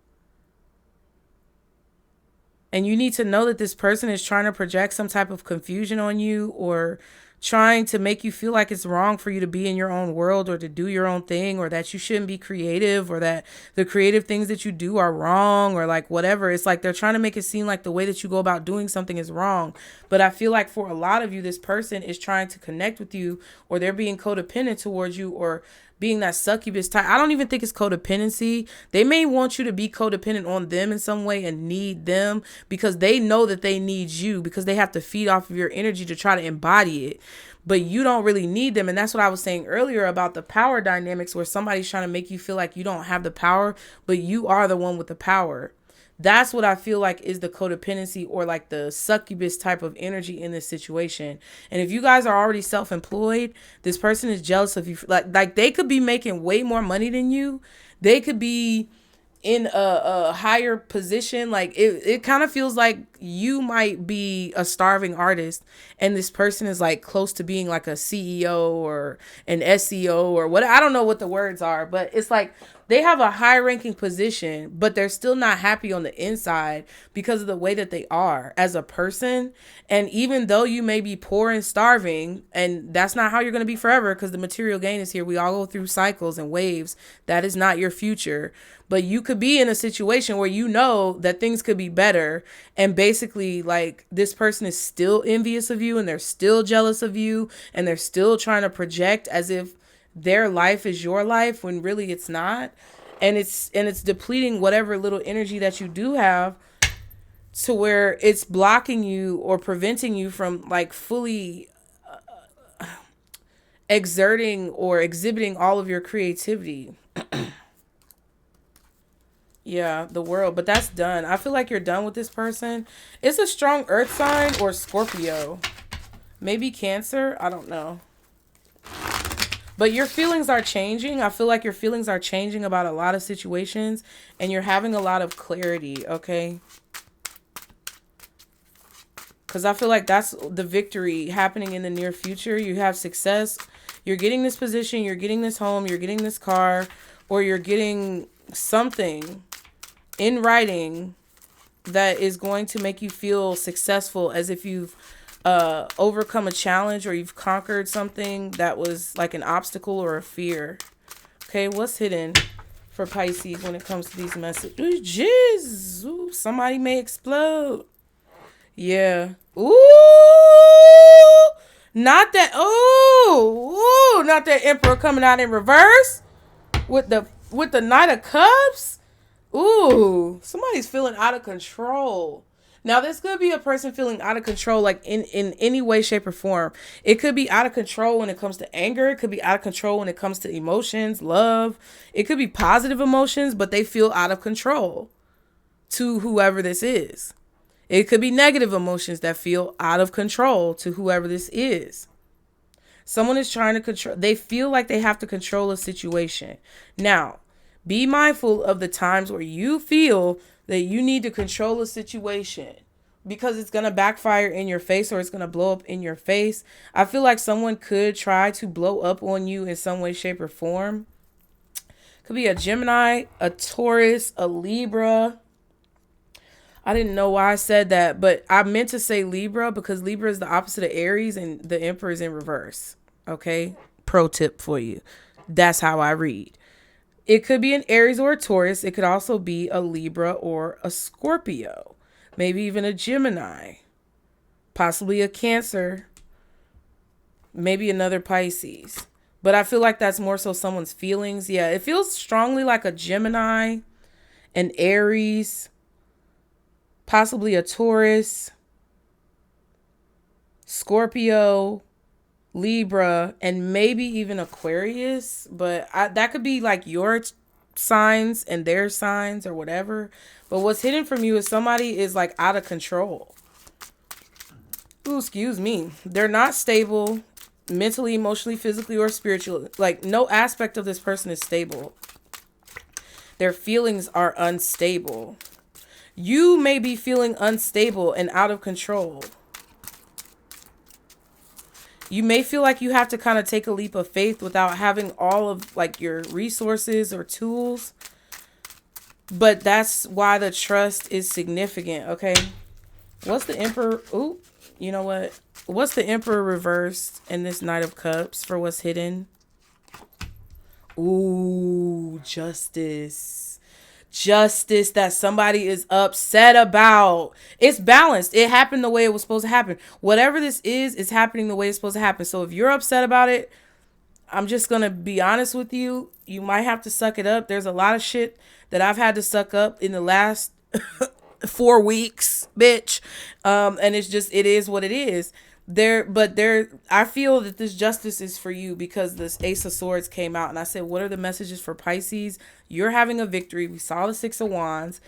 And you need to know that this person is trying to project some type of confusion on you, or trying to make you feel like it's wrong for you to be in your own world, or to do your own thing, or that you shouldn't be creative, or that the creative things that you do are wrong, or like whatever. It's like they're trying to make it seem like the way that you go about doing something is wrong. But I feel like for a lot of you, this person is trying to connect with you, or they're being codependent towards you, or being that succubus type. I don't even think it's codependency. They may want you to be codependent on them in some way and need them, because they know that they need you, because they have to feed off of your energy to try to embody it. But you don't really need them. And that's what I was saying earlier about the power dynamics, where somebody's trying to make you feel like you don't have the power, but you are the one with the power. That's what I feel like is the codependency, or like the succubus type of energy in this situation. And if you guys are already self-employed, this person is jealous of you. Like they could be making way more money than you. They could be in a higher position. Like it kind of feels like you might be a starving artist, and this person is like close to being like a CEO or an SEO or what. I don't know what the words are, but it's like they have a high ranking position, but they're still not happy on the inside because of the way that they are as a person. And even though you may be poor and starving, and that's not how you're going to be forever, because the material gain is here. We all go through cycles and waves. That is not your future. But you could be in a situation where you know that things could be better, and basically like this person is still envious of you, and they're still jealous of you, and they're still trying to project as if their life is your life when really it's not. And it's depleting whatever little energy that you do have, to where it's blocking you or preventing you from like fully exerting or exhibiting all of your creativity. Yeah, the world. But that's done. I feel like you're done with this person. It's a strong earth sign or Scorpio. Maybe Cancer. I don't know. But your feelings are changing. I feel like your feelings are changing about a lot of situations, and you're having a lot of clarity, okay? Because I feel like that's the victory happening in the near future. You have success. You're getting this position. You're getting this home. You're getting this car. Or you're getting something in writing that is going to make you feel successful, as if you've overcome a challenge, or you've conquered something that was like an obstacle or a fear. Okay, what's hidden for Pisces when it comes to these messages? Jeez, ooh, somebody may explode. Yeah. Ooh, not that. Ooh, not that Emperor coming out in reverse with the Knight of Cups. Ooh, somebody's feeling out of control. Now, this could be a person feeling out of control, like in any way, shape, or form. It could be out of control when it comes to anger. It could be out of control when it comes to emotions, love. It could be positive emotions, but they feel out of control to whoever this is. It could be negative emotions that feel out of control to whoever this is. Someone is trying to control. They feel like they have to control a situation. Now, be mindful of the times where you feel that you need to control a situation, because it's going to backfire in your face, or it's going to blow up in your face. I feel like someone could try to blow up on you in some way, shape, or form. Could be a Gemini, a Taurus, a Libra. I didn't know why I said that, but I meant to say Libra because Libra is the opposite of Aries and the Emperor is in reverse. Okay? Pro tip for you. That's how I read. It could be an Aries or a Taurus. It could also be a Libra or a Scorpio. Maybe even a Gemini. Possibly a Cancer. Maybe another Pisces. But I feel like that's more so someone's feelings. Yeah, it feels strongly like a Gemini, an Aries, possibly a Taurus, Scorpio, Libra, and maybe even Aquarius. But that could be like your signs and their signs or whatever. But what's hidden from you is somebody is like out of control. Ooh, excuse me. They're not stable mentally, emotionally, physically, or spiritually. Like no aspect of this person is stable. Their feelings are unstable. You may be feeling unstable and out of control. You may feel like you have to kind of take a leap of faith without having all of like your resources or tools. But that's why the trust is significant, okay? What's the Emperor? Ooh, you know what? What's the Emperor reversed in this Knight of Cups for what's hidden? Ooh, justice. Justice that somebody is upset about. It's balanced. It happened the way it was supposed to happen. Whatever this is happening the way it's supposed to happen. So if you're upset about it, I'm just going to be honest with you. You might have to suck it up. There's a lot of shit that I've had to suck up in the last 4 weeks, bitch. And it's just, it is what it is. I feel that this justice is for you because this Ace of Swords came out and I said, what are the messages for Pisces? You're having a victory. We saw the Six of Wands.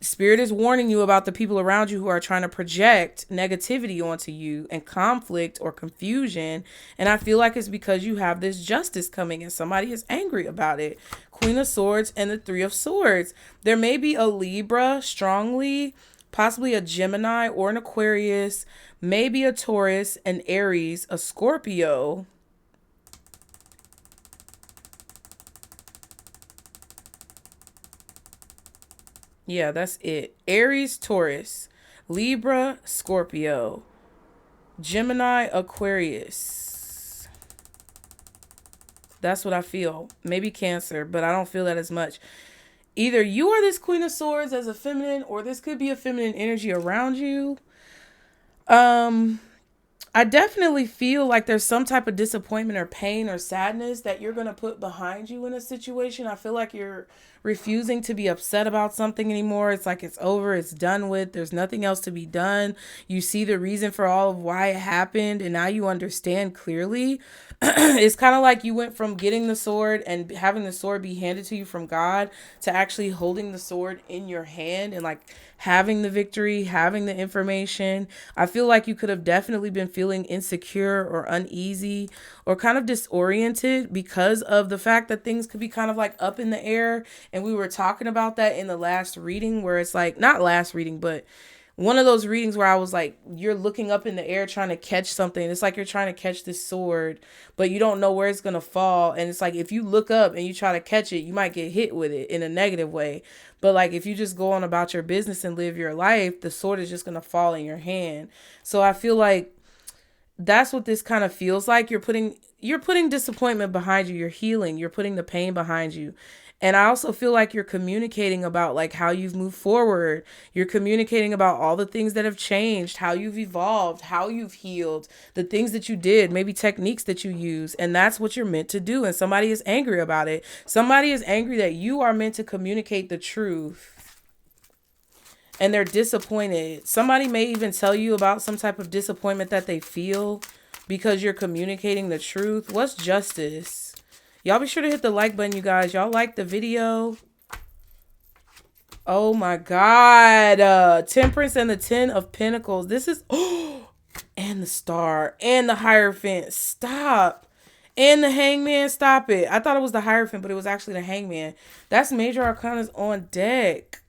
Spirit is warning you about the people around you who are trying to project negativity onto you and conflict or confusion. And I feel like it's because you have this justice coming and somebody is angry about it. Queen of Swords and the Three of Swords. There may be a Libra strongly, possibly a Gemini or an Aquarius, maybe a Taurus, an Aries, a Scorpio. Yeah, that's it. Aries, Taurus, Libra, Scorpio, Gemini, Aquarius. That's what I feel. Maybe Cancer, but I don't feel that as much. Either you are this Queen of Swords as a feminine, or this could be a feminine energy around you. I definitely feel like there's some type of disappointment or pain or sadness that you're going to put behind you in a situation. I feel like you're refusing to be upset about something anymore. It's like it's over. It's done with. There's nothing else to be done. You see the reason for all of why it happened, and now you understand clearly. It's kind of like you went from getting the sword and having the sword be handed to you from God to actually holding the sword in your hand and like having the victory, having the information. I feel like you could have definitely been feeling insecure or uneasy or kind of disoriented because of the fact that things could be kind of like up in the air. And we were talking about that in the last reading where it's like, not last reading, but one of those readings where I was like, you're looking up in the air trying to catch something. It's like you're trying to catch this sword, but you don't know where it's going to fall. And it's like, if you look up and you try to catch it, you might get hit with it in a negative way. But like, if you just go on about your business and live your life, the sword is just going to fall in your hand. So I feel like that's what this kind of feels like. You're putting disappointment behind you. You're healing. You're putting the pain behind you. And I also feel like you're communicating about like how you've moved forward. You're communicating about all the things that have changed, how you've evolved, how you've healed, the things that you did, maybe techniques that you use. And that's what you're meant to do. And somebody is angry about it. Somebody is angry that you are meant to communicate the truth. And they're disappointed. Somebody may even tell you about some type of disappointment that they feel because you're communicating the truth. What's justice? Y'all be sure to hit the like button, you guys. Y'all like the video? Oh my God. Temperance and the 10 of Pentacles. This is... Oh, and the Star. And the Hierophant. Stop. And the Hangman. Stop it. I thought it was the Hierophant, but it was actually the Hangman. That's Major Arcanas on deck.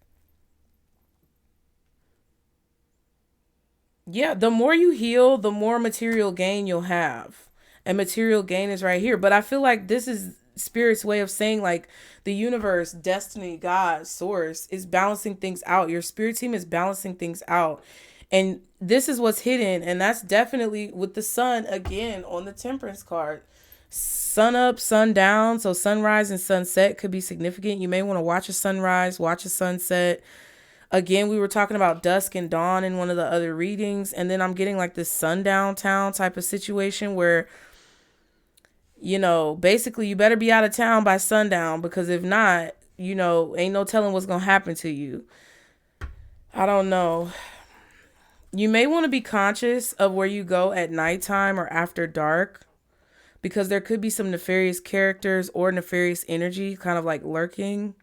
Yeah, the more you heal, the more material gain you'll have. And material gain is right here. But I feel like this is Spirit's way of saying, like, the universe, destiny, God, source is balancing things out. Your spirit team is balancing things out. And this is what's hidden. And that's definitely with the sun again on the temperance card. Sun up, sun down. So sunrise and sunset could be significant. You may want to watch a sunrise, watch a sunset. Again, we were talking about dusk and dawn in one of the other readings. And then I'm getting like this sundown town type of situation where, you know, basically you better be out of town by sundown, because if not, you know, ain't no telling what's going to happen to you. I don't know. You may want to be conscious of where you go at nighttime or after dark, because there could be some nefarious characters or nefarious energy kind of like lurking.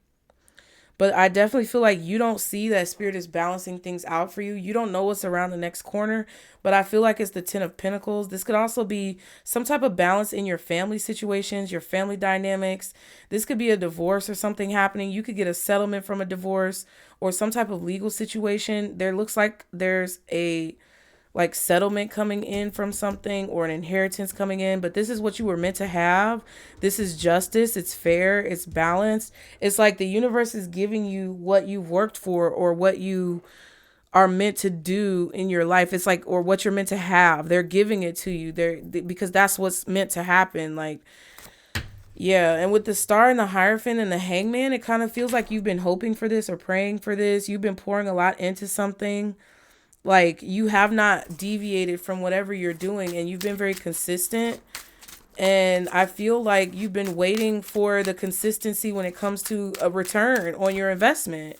But I definitely feel like you don't see that Spirit is balancing things out for you. You don't know what's around the next corner. But I feel like it's the Ten of Pentacles. This could also be some type of balance in your family situations, your family dynamics. This could be a divorce or something happening. You could get a settlement from a divorce or some type of legal situation. There looks like there's a like settlement coming in from something or an inheritance coming in, but this is what you were meant to have. This is justice. It's fair. It's balanced. It's like the universe is giving you what you've worked for or what you are meant to do in your life. It's like, or what you're meant to have. They're giving it to you. Because that's what's meant to happen. Like, yeah. And with the Star and the Hierophant and the Hangman, it kind of feels like you've been hoping for this or praying for this. You've been pouring a lot into something. Like, you have not deviated from whatever you're doing, and you've been very consistent. And I feel like you've been waiting for the consistency when it comes to a return on your investment.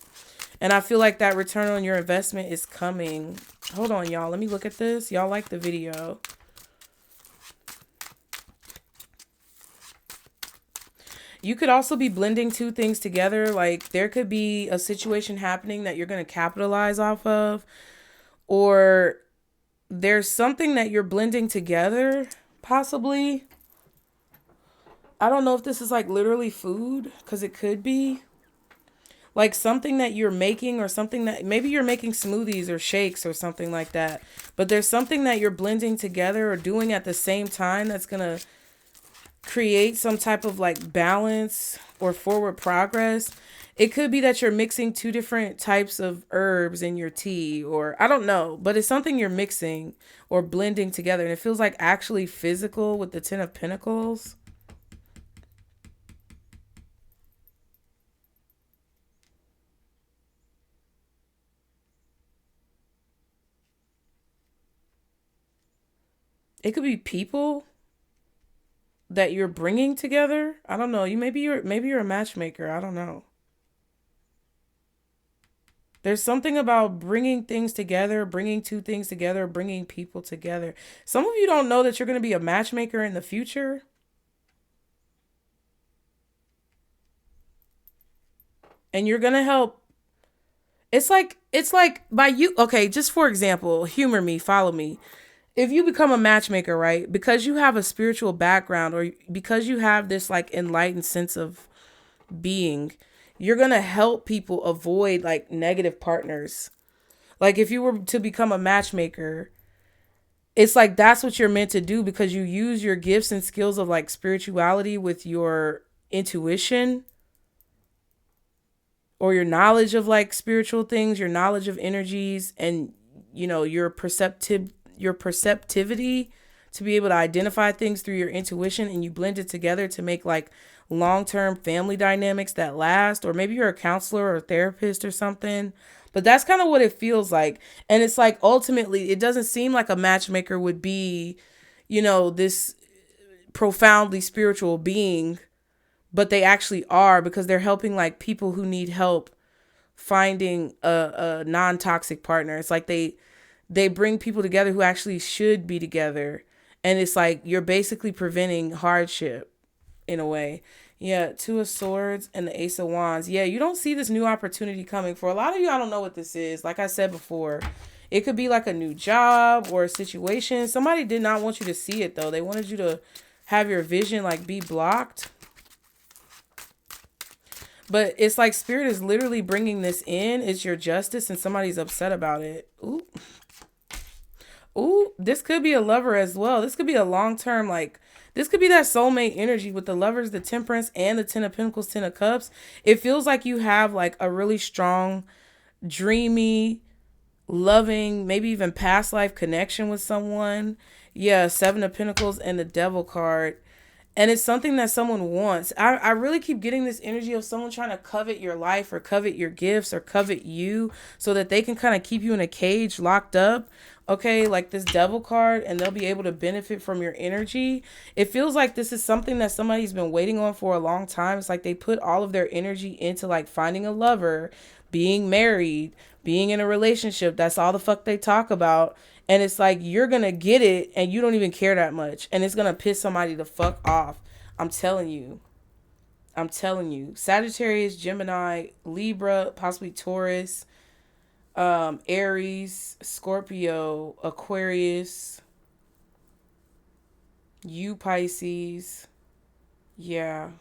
And I feel like that return on your investment is coming. Hold on, y'all. Let me look at this. Y'all like the video. You could also be blending two things together. Like, there could be a situation happening that you're going to capitalize off of. Or there's something that you're blending together, possibly. I don't know if this is like literally food, because it could be. Like something that you're making, or something that maybe you're making smoothies or shakes or something like that. But there's something that you're blending together or doing at the same time that's going to create some type of like balance or forward progress. It could be that you're mixing two different types of herbs in your tea, or I don't know, but it's something you're mixing or blending together. And it feels like actually physical with the Ten of Pentacles. It could be people that you're bringing together. I don't know. Maybe you're a matchmaker. I don't know. There's something about bringing things together, bringing two things together, bringing people together. Some of you don't know that you're going to be a matchmaker in the future. And you're going to help. It's like by you. Okay, just for example, humor me, follow me. If you become a matchmaker, right, because you have a spiritual background or because you have this like enlightened sense of being, you're going to help people avoid like negative partners. Like if you were to become a matchmaker, it's like that's what you're meant to do, because you use your gifts and skills of like spirituality with your intuition or your knowledge of like spiritual things, your knowledge of energies, and you know, your perceptivity to be able to identify things through your intuition, and you blend it together to make like long-term family dynamics that last. Or maybe you're a counselor or a therapist or something, but that's kind of what it feels like. And it's like ultimately it doesn't seem like a matchmaker would be, you know, this profoundly spiritual being, but they actually are, because they're helping like people who need help finding a non-toxic partner. It's like they bring people together who actually should be together. And it's like you're basically preventing hardship in a way. Yeah, Two of Swords and the Ace of Wands. Yeah, you don't see this new opportunity coming. For a lot of you, I don't know what this is. Like I said before, it could be like a new job or a situation. Somebody did not want you to see it, though. They wanted you to have your vision like be blocked. But it's like Spirit is literally bringing this in. It's your justice, and somebody's upset about it. Ooh. Ooh, this could be a lover as well. This could be a long-term, like, this could be that soulmate energy with the lovers, the temperance, and the 10 of pentacles, 10 of cups. It feels like you have like a really strong, dreamy, loving, maybe even past life connection with someone. Yeah, 7 of pentacles and the devil card. And it's something that someone wants. I really keep getting this energy of someone trying to covet your life or covet your gifts or covet you so that they can kind of keep you in a cage locked up. Okay, like this devil card, and they'll be able to benefit from your energy. It feels like this is something that somebody's been waiting on for a long time. It's like they put all of their energy into like finding a lover, being married, being in a relationship. That's all the fuck they talk about. And it's like you're going to get it and you don't even care that much. And it's going to piss somebody the fuck off. I'm telling you. I'm telling you. Sagittarius, Gemini, Libra, possibly Taurus, Aries, Scorpio, Aquarius, you Pisces. Yeah.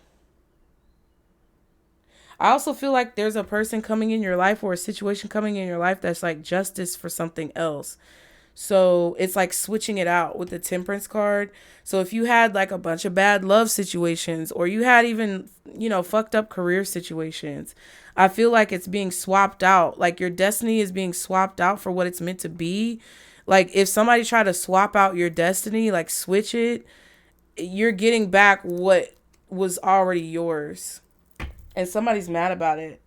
I also feel like there's a person coming in your life or a situation coming in your life that's like justice for something else. So it's like switching it out with the temperance card. So if you had like a bunch of bad love situations or you had even, fucked up career situations, I feel like it's being swapped out. Like your destiny is being swapped out for what it's meant to be. Like if somebody tried to swap out your destiny, like switch it, you're getting back what was already yours. And somebody's mad about it.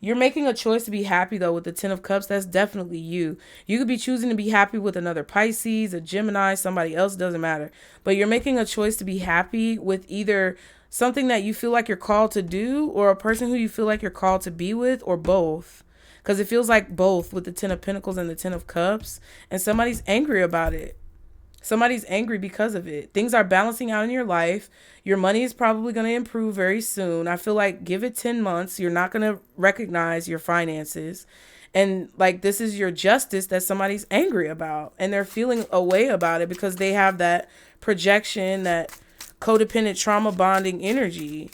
You're making a choice to be happy, though, with the 10 of Cups. That's definitely you. You could be choosing to be happy with another Pisces, a Gemini, somebody else, doesn't matter. But you're making a choice to be happy with either something that you feel like you're called to do or a person who you feel like you're called to be with or both. Because it feels like both with the 10 of Pentacles and the 10 of Cups. And somebody's angry about it. Somebody's angry because of it. Things are balancing out in your life. Your money is probably going to improve very soon. I feel like give it 10 months. You're not going to recognize your finances. And like this is your justice that somebody's angry about. And they're feeling a way about it because they have that projection, that codependent trauma bonding energy.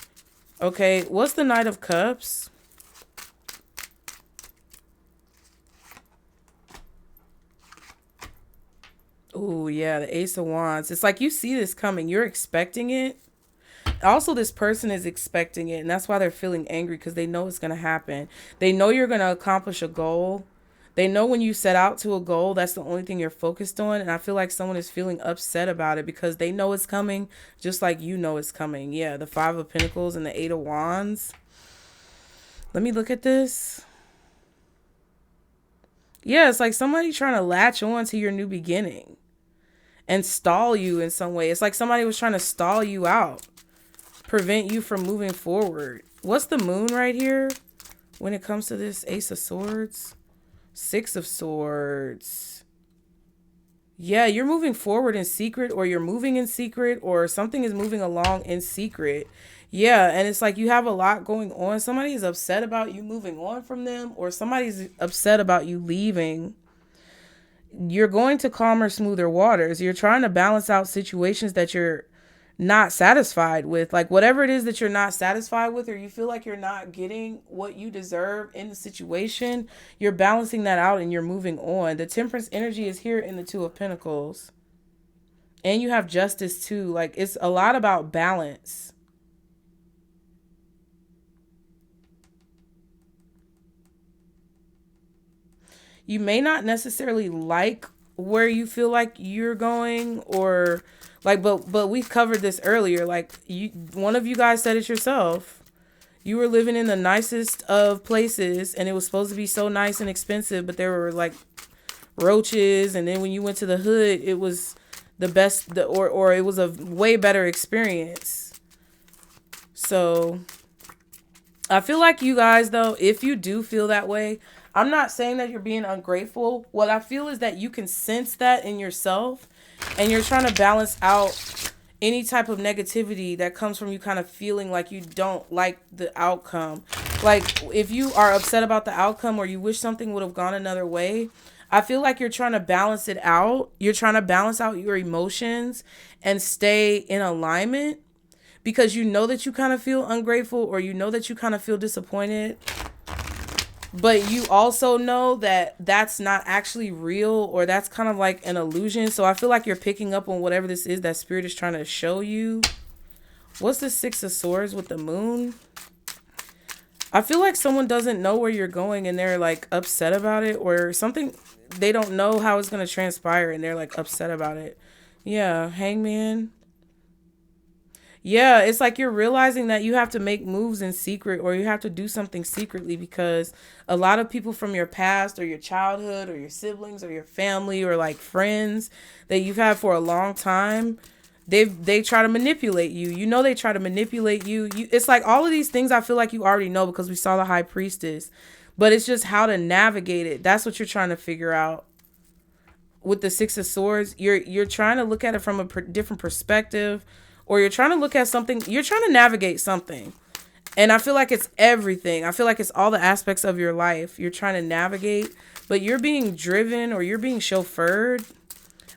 Okay, what's the Knight of Cups? Oh, yeah, the Ace of Wands. It's like you see this coming. You're expecting it. Also, this person is expecting it, and that's why they're feeling angry because they know it's going to happen. They know you're going to accomplish a goal. They know when you set out to a goal, that's the only thing you're focused on. And I feel like someone is feeling upset about it because they know it's coming just like you know it's coming. Yeah, the 5 of Pentacles and the 8 of Wands. Let me look at this. Yeah, it's like somebody trying to latch on to your new beginning and stall you in some way. It's like somebody was trying to stall you out, prevent you from moving forward. What's the moon right here when it comes to this Ace of Swords? 6 of Swords. Yeah, you're moving forward in secret, or you're moving in secret, or something is moving along in secret. Yeah, and it's like you have a lot going on. Somebody is upset about you moving on from them, or somebody's upset about you leaving. You're going to calmer, smoother waters. You're trying to balance out situations that you're not satisfied with. Like whatever it is that you're not satisfied with, or you feel like you're not getting what you deserve in the situation, you're balancing that out and you're moving on. The Temperance energy is here in the 2 of Pentacles. And you have Justice too. Like it's a lot about balance. You may not necessarily like where you feel like you're going, or like, but we covered this earlier. Like one of you guys said it yourself. You were living in the nicest of places and it was supposed to be so nice and expensive, but there were like roaches. And then when you went to the hood, it was the best, or it was a way better experience. So I feel like you guys, though, if you do feel that way, I'm not saying that you're being ungrateful. What I feel is that you can sense that in yourself and you're trying to balance out any type of negativity that comes from you kind of feeling like you don't like the outcome. Like if you are upset about the outcome or you wish something would have gone another way, I feel like you're trying to balance it out. You're trying to balance out your emotions and stay in alignment because you know that you kind of feel ungrateful, or you know that you kind of feel disappointed. but you also know that that's not actually real, or that's kind of like an illusion. So I feel like you're picking up on whatever this is that spirit is trying to show you. What's the Six of Swords with the moon? I feel like someone doesn't know where you're going and they're like upset about it, or something. They don't know how it's going to transpire and they're like upset about it. Yeah, Hangman. Yeah, it's like you're realizing that you have to make moves in secret, or you have to do something secretly, because a lot of people from your past or your childhood or your siblings or your family or like friends that you've had for a long time, they try to manipulate you. You know, they try to manipulate you. It's like all of these things I feel like you already know because we saw the High Priestess, but it's just how to navigate it. That's what you're trying to figure out. With the Six of Swords, you're trying to look at it from a different perspective, or you're trying to look at something, you're trying to navigate something. And I feel like it's everything. I feel like it's all the aspects of your life you're trying to navigate, but you're being driven or you're being chauffeured.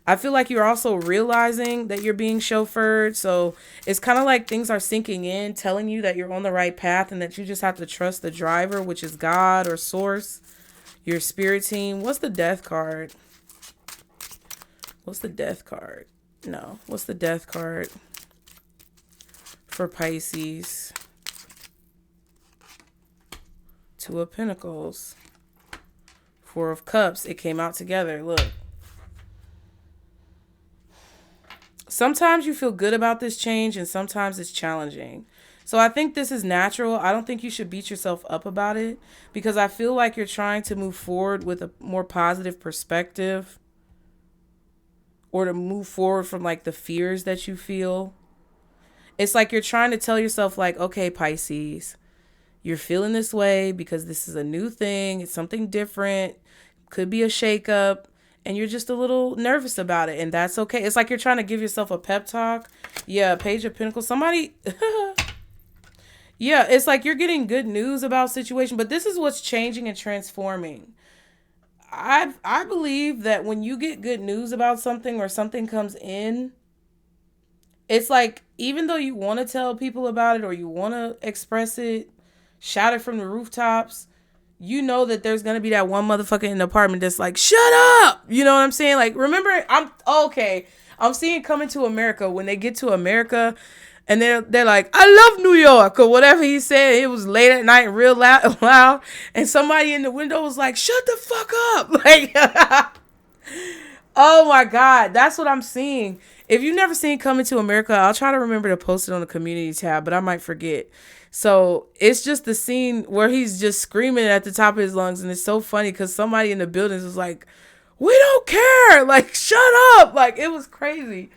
I feel like you're also realizing that you're being chauffeured. So it's kind of like things are sinking in, telling you that you're on the right path and that you just have to trust the driver, which is God or source, your spirit team. What's the Death card? What's the Death card? No. What's the Death card for Pisces? Two of Pentacles. Four of Cups. It came out together. Look. Sometimes you feel good about this change and sometimes it's challenging. So I think this is natural. I don't think you should beat yourself up about it, because I feel like you're trying to move forward with a more positive perspective, or to move forward from like the fears that you feel. It's like you're trying to tell yourself like, okay, Pisces, you're feeling this way because this is a new thing. It's something different. Could be a shakeup. And you're just a little nervous about it. And that's okay. It's like you're trying to give yourself a pep talk. Yeah, Page of Pentacles. Somebody... yeah, it's like you're getting good news about situation. But this is what's changing and transforming. I believe that when you get good news about something, or something comes in, it's like, even though you want to tell people about it or you want to express it, shout it from the rooftops, you know that there's going to be that one motherfucker in the apartment that's like, shut up. You know what I'm saying? Like, remember, I'm seeing Coming to America. When they get to America and they're like, I love New York, or whatever he said. It was late at night, real loud. And somebody in the window was like, shut the fuck up. Like, oh my God, that's what I'm seeing. If you've never seen Coming to America, I'll try to remember to post it on the community tab, but I might forget. So it's just the scene where he's just screaming at the top of his lungs. And it's so funny because somebody in the buildings was like, we don't care. Like, shut up. Like, it was crazy.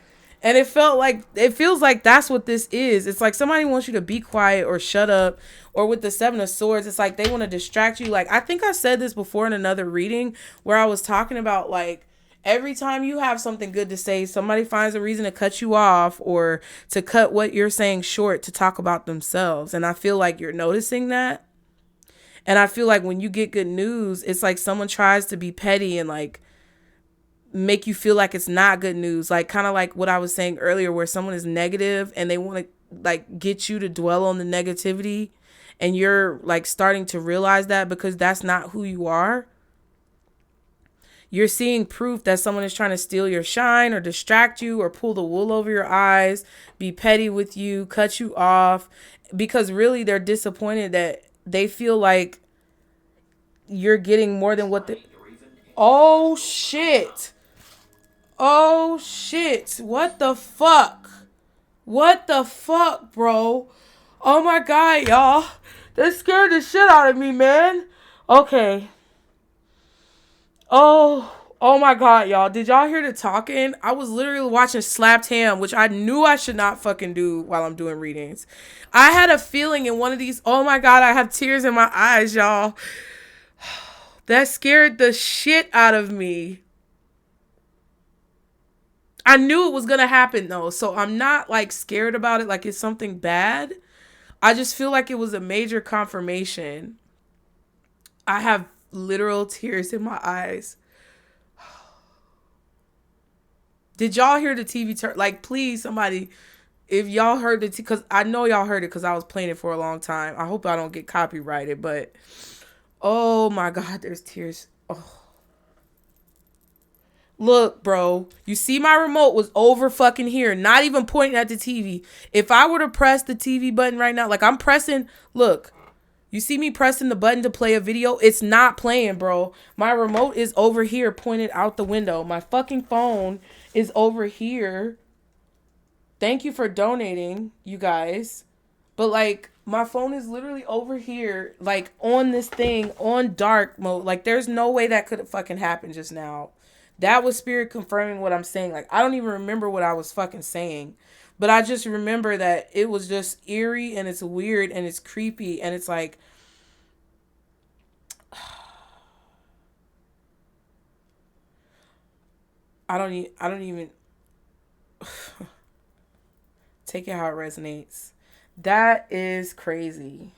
And it feels like that's what this is. It's like somebody wants you to be quiet or shut up. Or with the Seven of Swords, it's like they want to distract you. Like, I think I said this before in another reading where I was talking about, like, every time you have something good to say, somebody finds a reason to cut you off or to cut what you're saying short to talk about themselves. And I feel like you're noticing that. And I feel like when you get good news, it's like someone tries to be petty and like make you feel like it's not good news. Like, kind of like what I was saying earlier, where someone is negative and they want to like get you to dwell on the negativity. And you're like starting to realize that because that's not who you are. You're seeing proof that someone is trying to steal your shine or distract you or pull the wool over your eyes, be petty with you, cut you off, because really they're disappointed that they feel like you're getting more than what they... Oh, shit. Oh, shit. What the fuck? What the fuck, bro? Oh, my God, y'all. That scared the shit out of me, man. Okay. Oh my God, y'all. Did y'all hear the talking? I was literally watching Slapped Ham, which I knew I should not fucking do while I'm doing readings. I had a feeling in one of these, oh my God, I have tears in my eyes, y'all. That scared the shit out of me. I knew it was going to happen though, so I'm not like scared about it like it's something bad. I just feel like it was a major confirmation. I have literal tears in my eyes. Did y'all hear the TV turn? Like, please, somebody, if y'all heard it, because I know y'all heard it because I was playing it for a long time. I hope I don't get copyrighted, but Oh my God, there's tears. Oh. Look, bro, you see my remote was over fucking here, not even pointing at the TV. If I were to press the TV button right now, like I'm pressing, look, you see me pressing the button to play a video? It's not playing, bro. My remote is over here pointed out the window. My fucking phone is over here. Thank you for donating, you guys. But like my phone is literally over here, like on this thing on dark mode. Like there's no way that could have fucking happened just now. That was spirit confirming what I'm saying. Like I don't even remember what I was fucking saying. But I just remember that it was just eerie and it's weird and it's creepy and it's like I don't even take it how it resonates. That is crazy.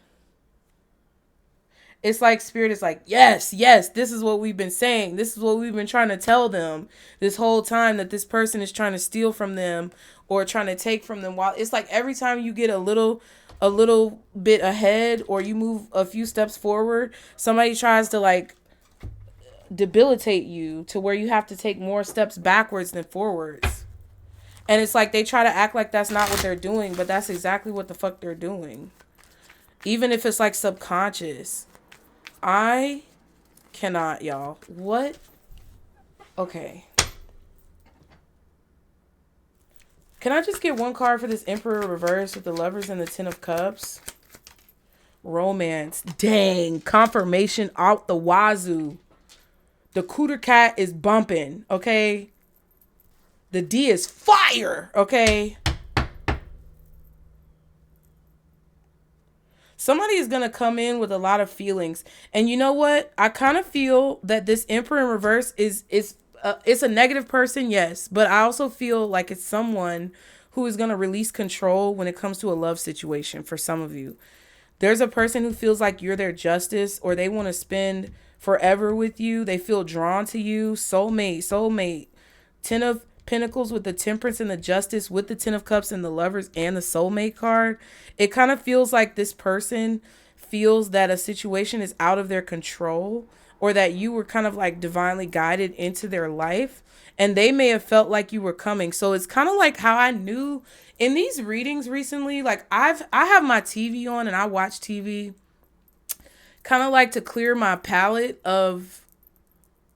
It's like spirit is like, yes, this is what we've been saying. This is what we've been trying to tell them this whole time, that this person is trying to steal from them or trying to take from them. While it's like every time you get a little bit ahead or you move a few steps forward, somebody tries to like debilitate you to where you have to take more steps backwards than forwards. And it's like they try to act like that's not what they're doing, but that's exactly what the fuck they're doing. Even if it's like subconscious. I cannot, y'all. What? Okay. Can I just get one card for this Emperor reverse with the Lovers and the Ten of Cups? Romance. Dang. Confirmation out the wazoo. The cooter cat is bumping, okay? The D is fire, okay? Somebody is going to come in with a lot of feelings. And you know what? I kind of feel that this Emperor in reverse is it's a negative person, yes. But I also feel like it's someone who is going to release control when it comes to a love situation for some of you. There's a person who feels like you're their justice or they want to spend forever with you. They feel drawn to you. Soulmate. Ten of Pentacles with the Temperance and the Justice with the Ten of Cups and the Lovers and the Soulmate card. It kind of feels like this person feels that a situation is out of their control or that you were kind of like divinely guided into their life and they may have felt like you were coming. So it's kind of like how I knew in these readings recently, like I have my TV on and I watch TV kind of like to clear my palette of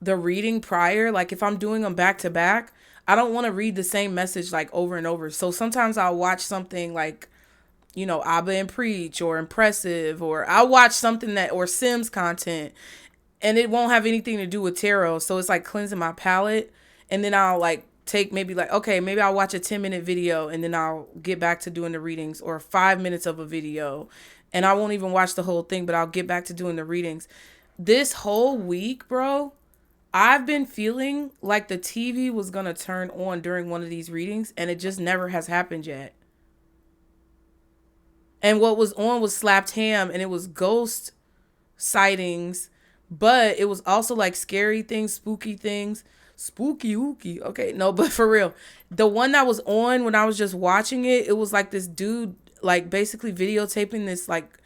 the reading prior. Like if I'm doing them back to back, I don't want to read the same message like over and over. So sometimes I'll watch something like, you know, Abba and Preach or Impressive, or I'll watch something that, or Sims content, and it won't have anything to do with tarot. So it's like cleansing my palette. And then I'll like take maybe like, okay, maybe I'll watch a 10-minute video and then I'll get back to doing the readings, or 5 minutes of a video. And I won't even watch the whole thing, but I'll get back to doing the readings. This whole week, bro, I've been feeling like the TV was going to turn on during one of these readings, and it just never has happened yet. And what was on was Slapped Ham, and it was ghost sightings, but it was also like scary things, spooky things. Spooky ooky. Okay, no, but for real. The one that was on when I was just watching it, it was like this dude, like basically videotaping this like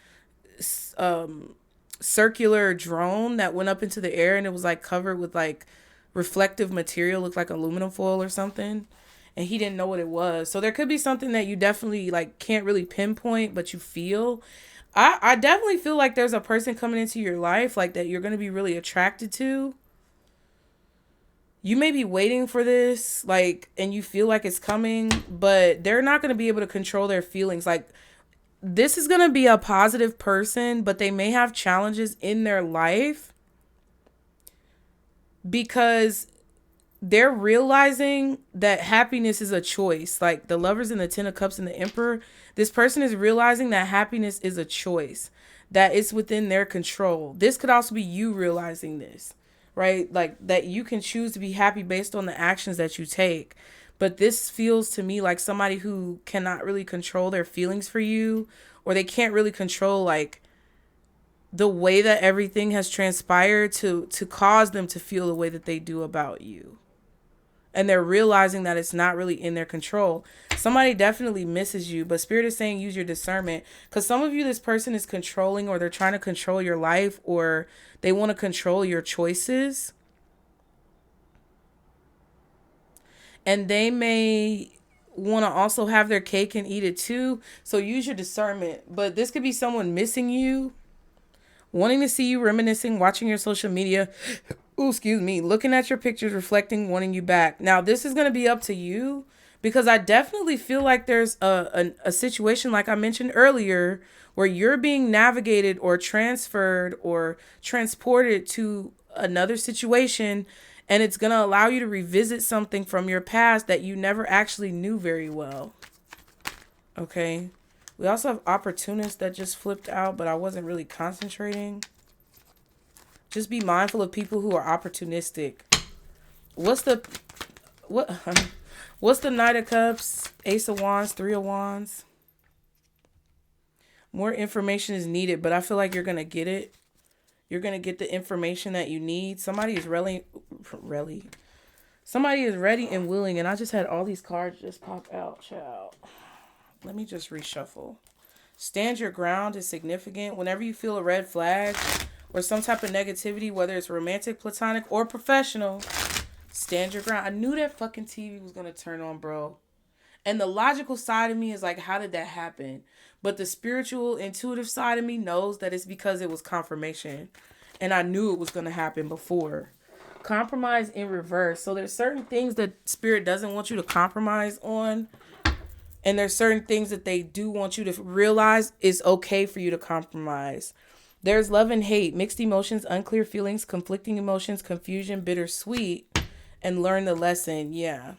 circular drone that went up into the air, and it was like covered with like reflective material, looked like aluminum foil or something, and he didn't know what it was. So there could be something that you definitely like can't really pinpoint, but you feel. I definitely feel like there's a person coming into your life like that you're going to be really attracted to. You may be waiting for this, like, and you feel like it's coming, but they're not going to be able to control their feelings. Like, this is going to be a positive person, but they may have challenges in their life because they're realizing that happiness is a choice. Like the Lovers and the Ten of Cups and the Emperor, this person is realizing that happiness is a choice, that it's within their control. This could also be you realizing this, right? Like that you can choose to be happy based on the actions that you take. But this feels to me like somebody who cannot really control their feelings for you, or they can't really control like the way that everything has transpired to cause them to feel the way that they do about you. and they're realizing that it's not really in their control. Somebody definitely misses you, but Spirit is saying use your discernment, because some of you, this person is controlling, or they're trying to control your life, or they want to control your choices. And they may want to also have their cake and eat it too. So use your discernment. But this could be someone missing you, wanting to see you, reminiscing, watching your social media. Ooh, excuse me. Looking at your pictures, reflecting, wanting you back. Now, this is going to be up to you, because I definitely feel like there's a situation, like I mentioned earlier, where you're being navigated or transferred or transported to another situation, and it's going to allow you to revisit something from your past that you never actually knew very well. Okay. We also have opportunists that just flipped out, but I wasn't really concentrating. Just be mindful of people who are opportunistic. What's the Knight of Cups, Ace of Wands, Three of Wands? More information is needed, but I feel like you're going to get it. You're going to get the information that you need. Somebody is ready and willing. And I just had all these cards just pop out, child. Let me just reshuffle. Stand your ground is significant. Whenever you feel a red flag or some type of negativity, whether it's romantic, platonic, or professional, stand your ground. I knew that fucking TV was going to turn on, bro. And the logical side of me is like, how did that happen? But the spiritual, intuitive side of me knows that it's because it was confirmation. And I knew it was going to happen before. Compromise in reverse. So there's certain things that Spirit doesn't want you to compromise on. And there's certain things that they do want you to realize is okay for you to compromise. There's love and hate, mixed emotions, unclear feelings, conflicting emotions, confusion, bittersweet, and learn the lesson. Yeah.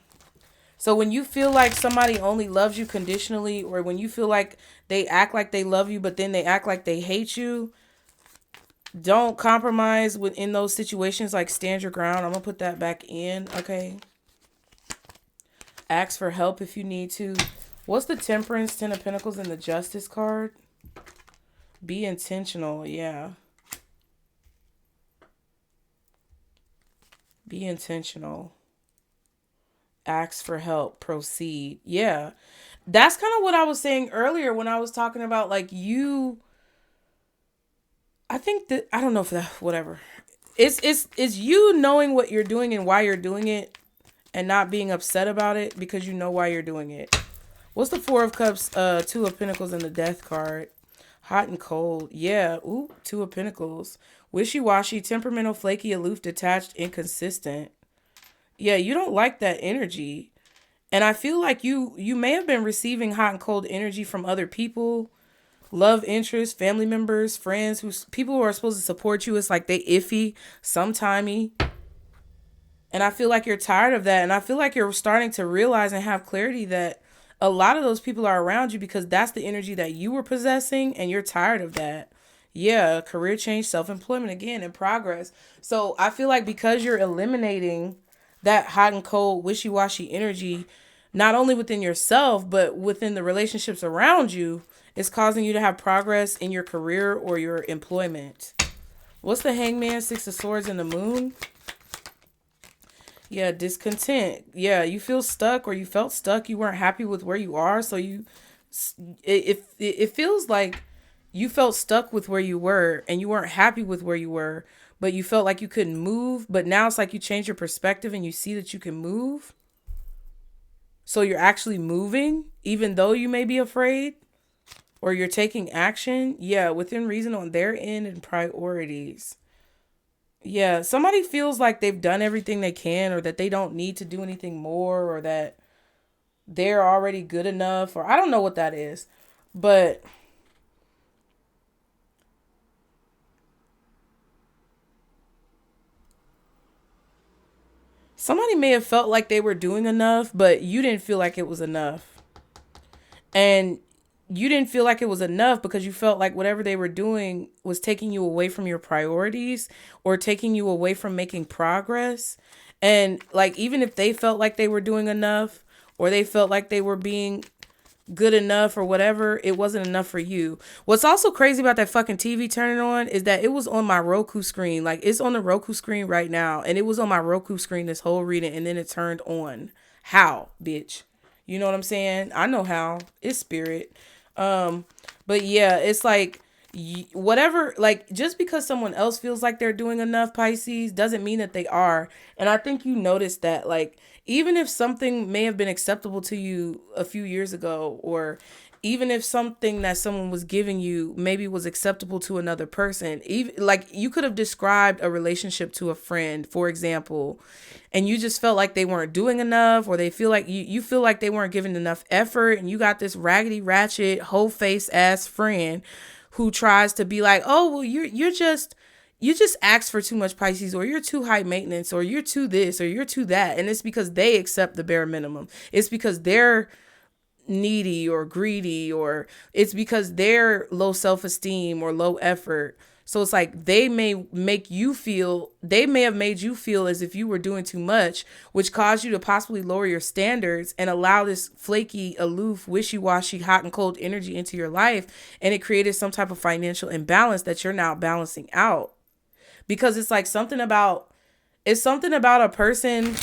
So when you feel like somebody only loves you conditionally, or when you feel like they act like they love you, but then they act like they hate you, don't compromise within those situations. Like, stand your ground. I'm going to put that back in. Okay. Ask for help if you need to. What's the Temperance, Ten of Pentacles, and the Justice card? Be intentional. Yeah. Be intentional. Ask for help. Proceed. Yeah. That's kind of what I was saying earlier when I was talking about, like, you. I think that, I don't know if that, whatever. It's you knowing what you're doing and why you're doing it, and not being upset about it because you know why you're doing it. What's the Four of Cups, Two of Pentacles, and the Death card? Hot and cold. Yeah. Ooh, Two of Pentacles. Wishy-washy, temperamental, flaky, aloof, detached, inconsistent. Yeah, you don't like that energy. And I feel like you may have been receiving hot and cold energy from other people, love interests, family members, friends, people who are supposed to support you. It's like they iffy, sometimey. And I feel like you're tired of that. And I feel like you're starting to realize and have clarity that a lot of those people are around you because that's the energy that you were possessing, and you're tired of that. Yeah, career change, self-employment, again, in progress. So I feel like because you're eliminating that hot and cold, wishy-washy energy, not only within yourself, but within the relationships around you, it's causing you to have progress in your career or your employment. What's the Hangman, Six of Swords, and the Moon? Yeah, discontent. Yeah, you feel stuck, or you felt stuck. You weren't happy with where you are. So it feels like you felt stuck with where you were, and you weren't happy with where you were, but you felt like you couldn't move. But now it's like you change your perspective and you see that you can move. So you're actually moving, even though you may be afraid, or you're taking action. Yeah, within reason on their end and priorities. Yeah, somebody feels like they've done everything they can, or that they don't need to do anything more, or that they're already good enough, or I don't know what that is. But somebody may have felt like they were doing enough, but you didn't feel like it was enough. And you didn't feel like it was enough because you felt like whatever they were doing was taking you away from your priorities, or taking you away from making progress. And like, even if they felt like they were doing enough, or they felt like they were being good enough or whatever, it wasn't enough for you. What's also crazy about that fucking TV turning on is that it was on my Roku screen. Like, it's on the Roku screen right now, and it was on my Roku screen this whole reading, and then it turned on. How, bitch? You know what I'm saying? I know how. It's spirit. But yeah, it's like, whatever, like, just because someone else feels like they're doing enough, Pisces, doesn't mean that they are. And I think you noticed that, like, even if something may have been acceptable to you a few years ago, or even if something that someone was giving you maybe was acceptable to another person, even like you could have described a relationship to a friend, for example, and you just felt like they weren't doing enough, or they feel like you feel like they weren't giving enough effort, and you got this raggedy ratchet whole face ass friend who tries to be like, oh, well, you just ask for too much, Pisces, or you're too high maintenance, or you're too this, or you're too that. And it's because they accept the bare minimum. It's because they're needy or greedy, or it's because they're low self-esteem or low effort. So it's like they may have made you feel as if you were doing too much, which caused you to possibly lower your standards and allow this flaky, aloof, wishy-washy, hot and cold energy into your life. And it created some type of financial imbalance that you're now balancing out. Because it's like something about a person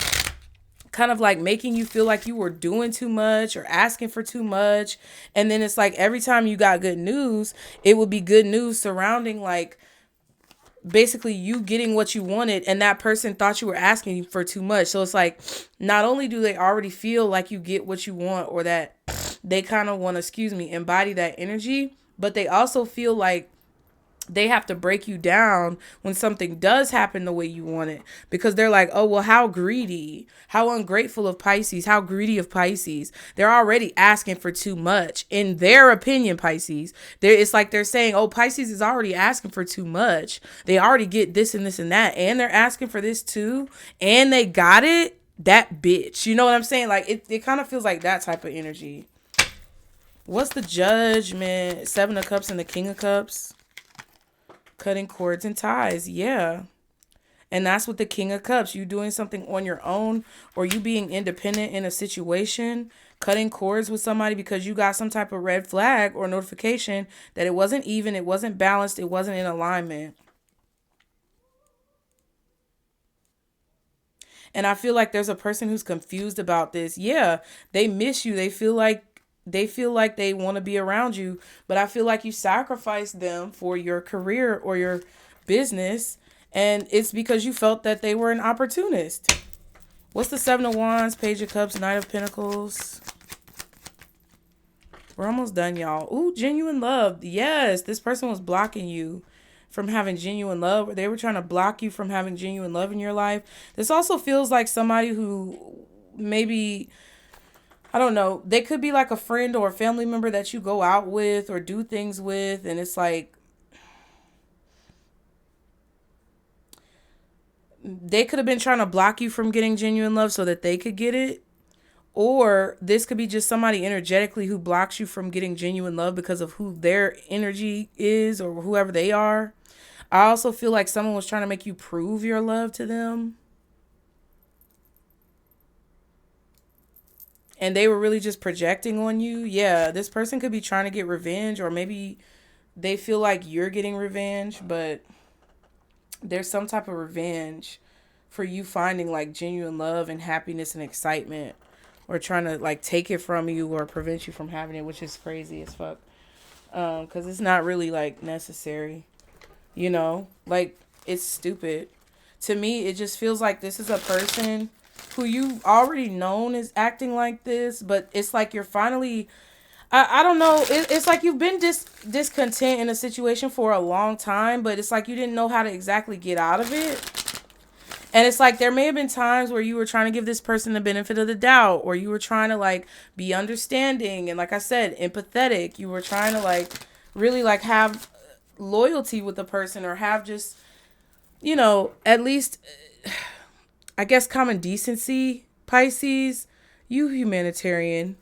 kind of like making you feel like you were doing too much or asking for too much. And then it's like every time you got good news, it would be good news surrounding like basically you getting what you wanted, and that person thought you were asking for too much. So it's like, not only do they already feel like you get what you want, or that they kind of want to, embody that energy, but they also feel like they have to break you down when something does happen the way you want it, because they're like, oh, well, how greedy, how ungrateful of Pisces, how greedy of Pisces. They're already asking for too much in their opinion, Pisces. It's like they're saying, oh, Pisces is already asking for too much. They already get this and this and that, and they're asking for this too, and they got it. That bitch. You know what I'm saying? Like, it kind of feels like that type of energy. What's the Judgment? 7 of Cups and the King of Cups. Cutting cords and ties. Yeah. And that's what the King of Cups, you doing something on your own, or you being independent in a situation, cutting cords with somebody because you got some type of red flag or notification that it wasn't even, it wasn't balanced, it wasn't in alignment. And I feel like there's a person who's confused about this. Yeah, they miss you. They feel like they want to be around you, but I feel like you sacrificed them for your career or your business, and it's because you felt that they were an opportunist. What's the 7 of Wands, Page of Cups, Knight of Pentacles? We're almost done, y'all. Ooh, genuine love. Yes, this person was blocking you from having genuine love, or they were trying to block you from having genuine love in your life. This also feels like somebody who maybe, I don't know, they could be like a friend or a family member that you go out with or do things with, and it's like they could have been trying to block you from getting genuine love so that they could get it. Or this could be just somebody energetically who blocks you from getting genuine love because of who their energy is or whoever they are. I also feel like someone was trying to make you prove your love to them, and they were really just projecting on you. Yeah, this person could be trying to get revenge, or maybe they feel like you're getting revenge, but there's some type of revenge for you finding like genuine love and happiness and excitement, or trying to like take it from you or prevent you from having it, which is crazy as fuck. Because it's not really like necessary, like it's stupid. To me, it just feels like this is a person who you've already known is acting like this, but it's like you're finally, I don't know, it's like you've been discontent in a situation for a long time, but it's like you didn't know how to exactly get out of it. And it's like there may have been times where you were trying to give this person the benefit of the doubt, or you were trying to like be understanding and, like I said, empathetic. You were trying to like really like have loyalty with the person, or have just, at least, I guess, common decency, Pisces. You humanitarian.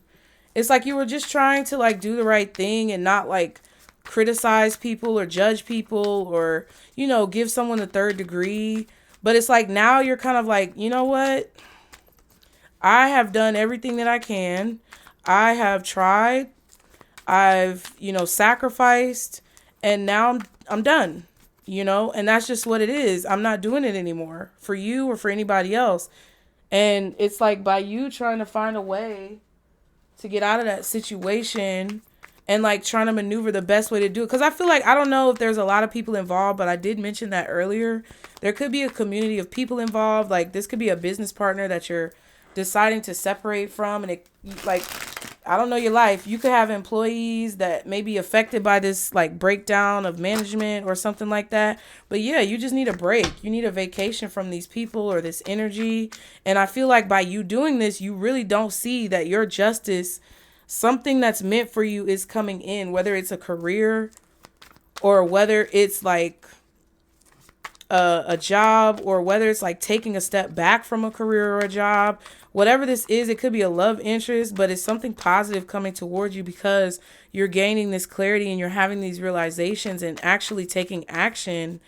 It's like you were just trying to like do the right thing and not like criticize people or judge people, or, give someone the third degree. But it's like now you're kind of like, you know what? I have done everything that I can. I have tried, I've, sacrificed, and now I'm done, and that's just what it is. I'm not doing it anymore for you or for anybody else. And it's like by you trying to find a way to get out of that situation and like trying to maneuver the best way to do it. Because I feel like, I don't know if there's a lot of people involved, but I did mention that earlier. There could be a community of people involved. Like this could be a business partner that you're deciding to separate from. And it, like, I don't know your life. You could have employees that may be affected by this like breakdown of management or something like that. But yeah, you just need a break. You need a vacation from these people or this energy. And I feel like by you doing this, you really don't see that your justice, something that's meant for you, is coming in, whether it's a career or whether it's like a job, or whether it's like taking a step back from a career or a job. Whatever this is, it could be a love interest, but it's something positive coming towards you because you're gaining this clarity and you're having these realizations and actually taking action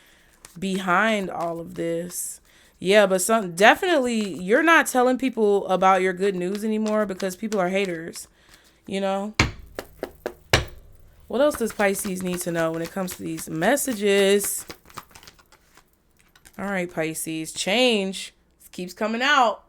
behind all of this. Yeah, but definitely you're not telling people about your good news anymore because people are haters, What else does Pisces need to know when it comes to these messages? All right, Pisces, change keeps coming out.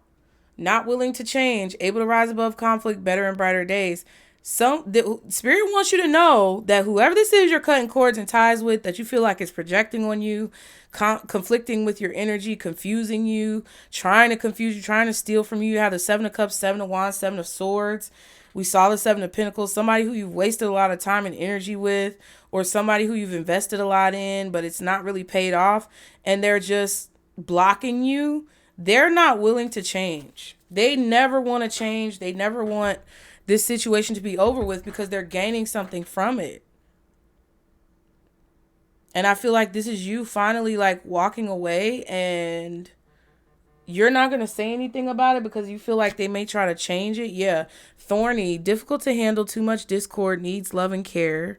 Not willing to change, able to rise above conflict, better and brighter days. The spirit wants you to know that whoever this is you're cutting cords and ties with, that you feel like is projecting on you, conflicting with your energy, confusing you, trying to confuse you, trying to steal from you. You have the 7 of Cups, 7 of Wands, 7 of Swords. We saw the 7 of Pentacles, somebody who you've wasted a lot of time and energy with, or somebody who you've invested a lot in, but it's not really paid off, and they're just blocking you. They're not willing to change. They never want to change. They never want this situation to be over with because they're gaining something from it. And I feel like this is you finally like walking away, and you're not going to say anything about it because you feel like they may try to change it. Yeah. Thorny, difficult to handle, too much discord, needs love and care.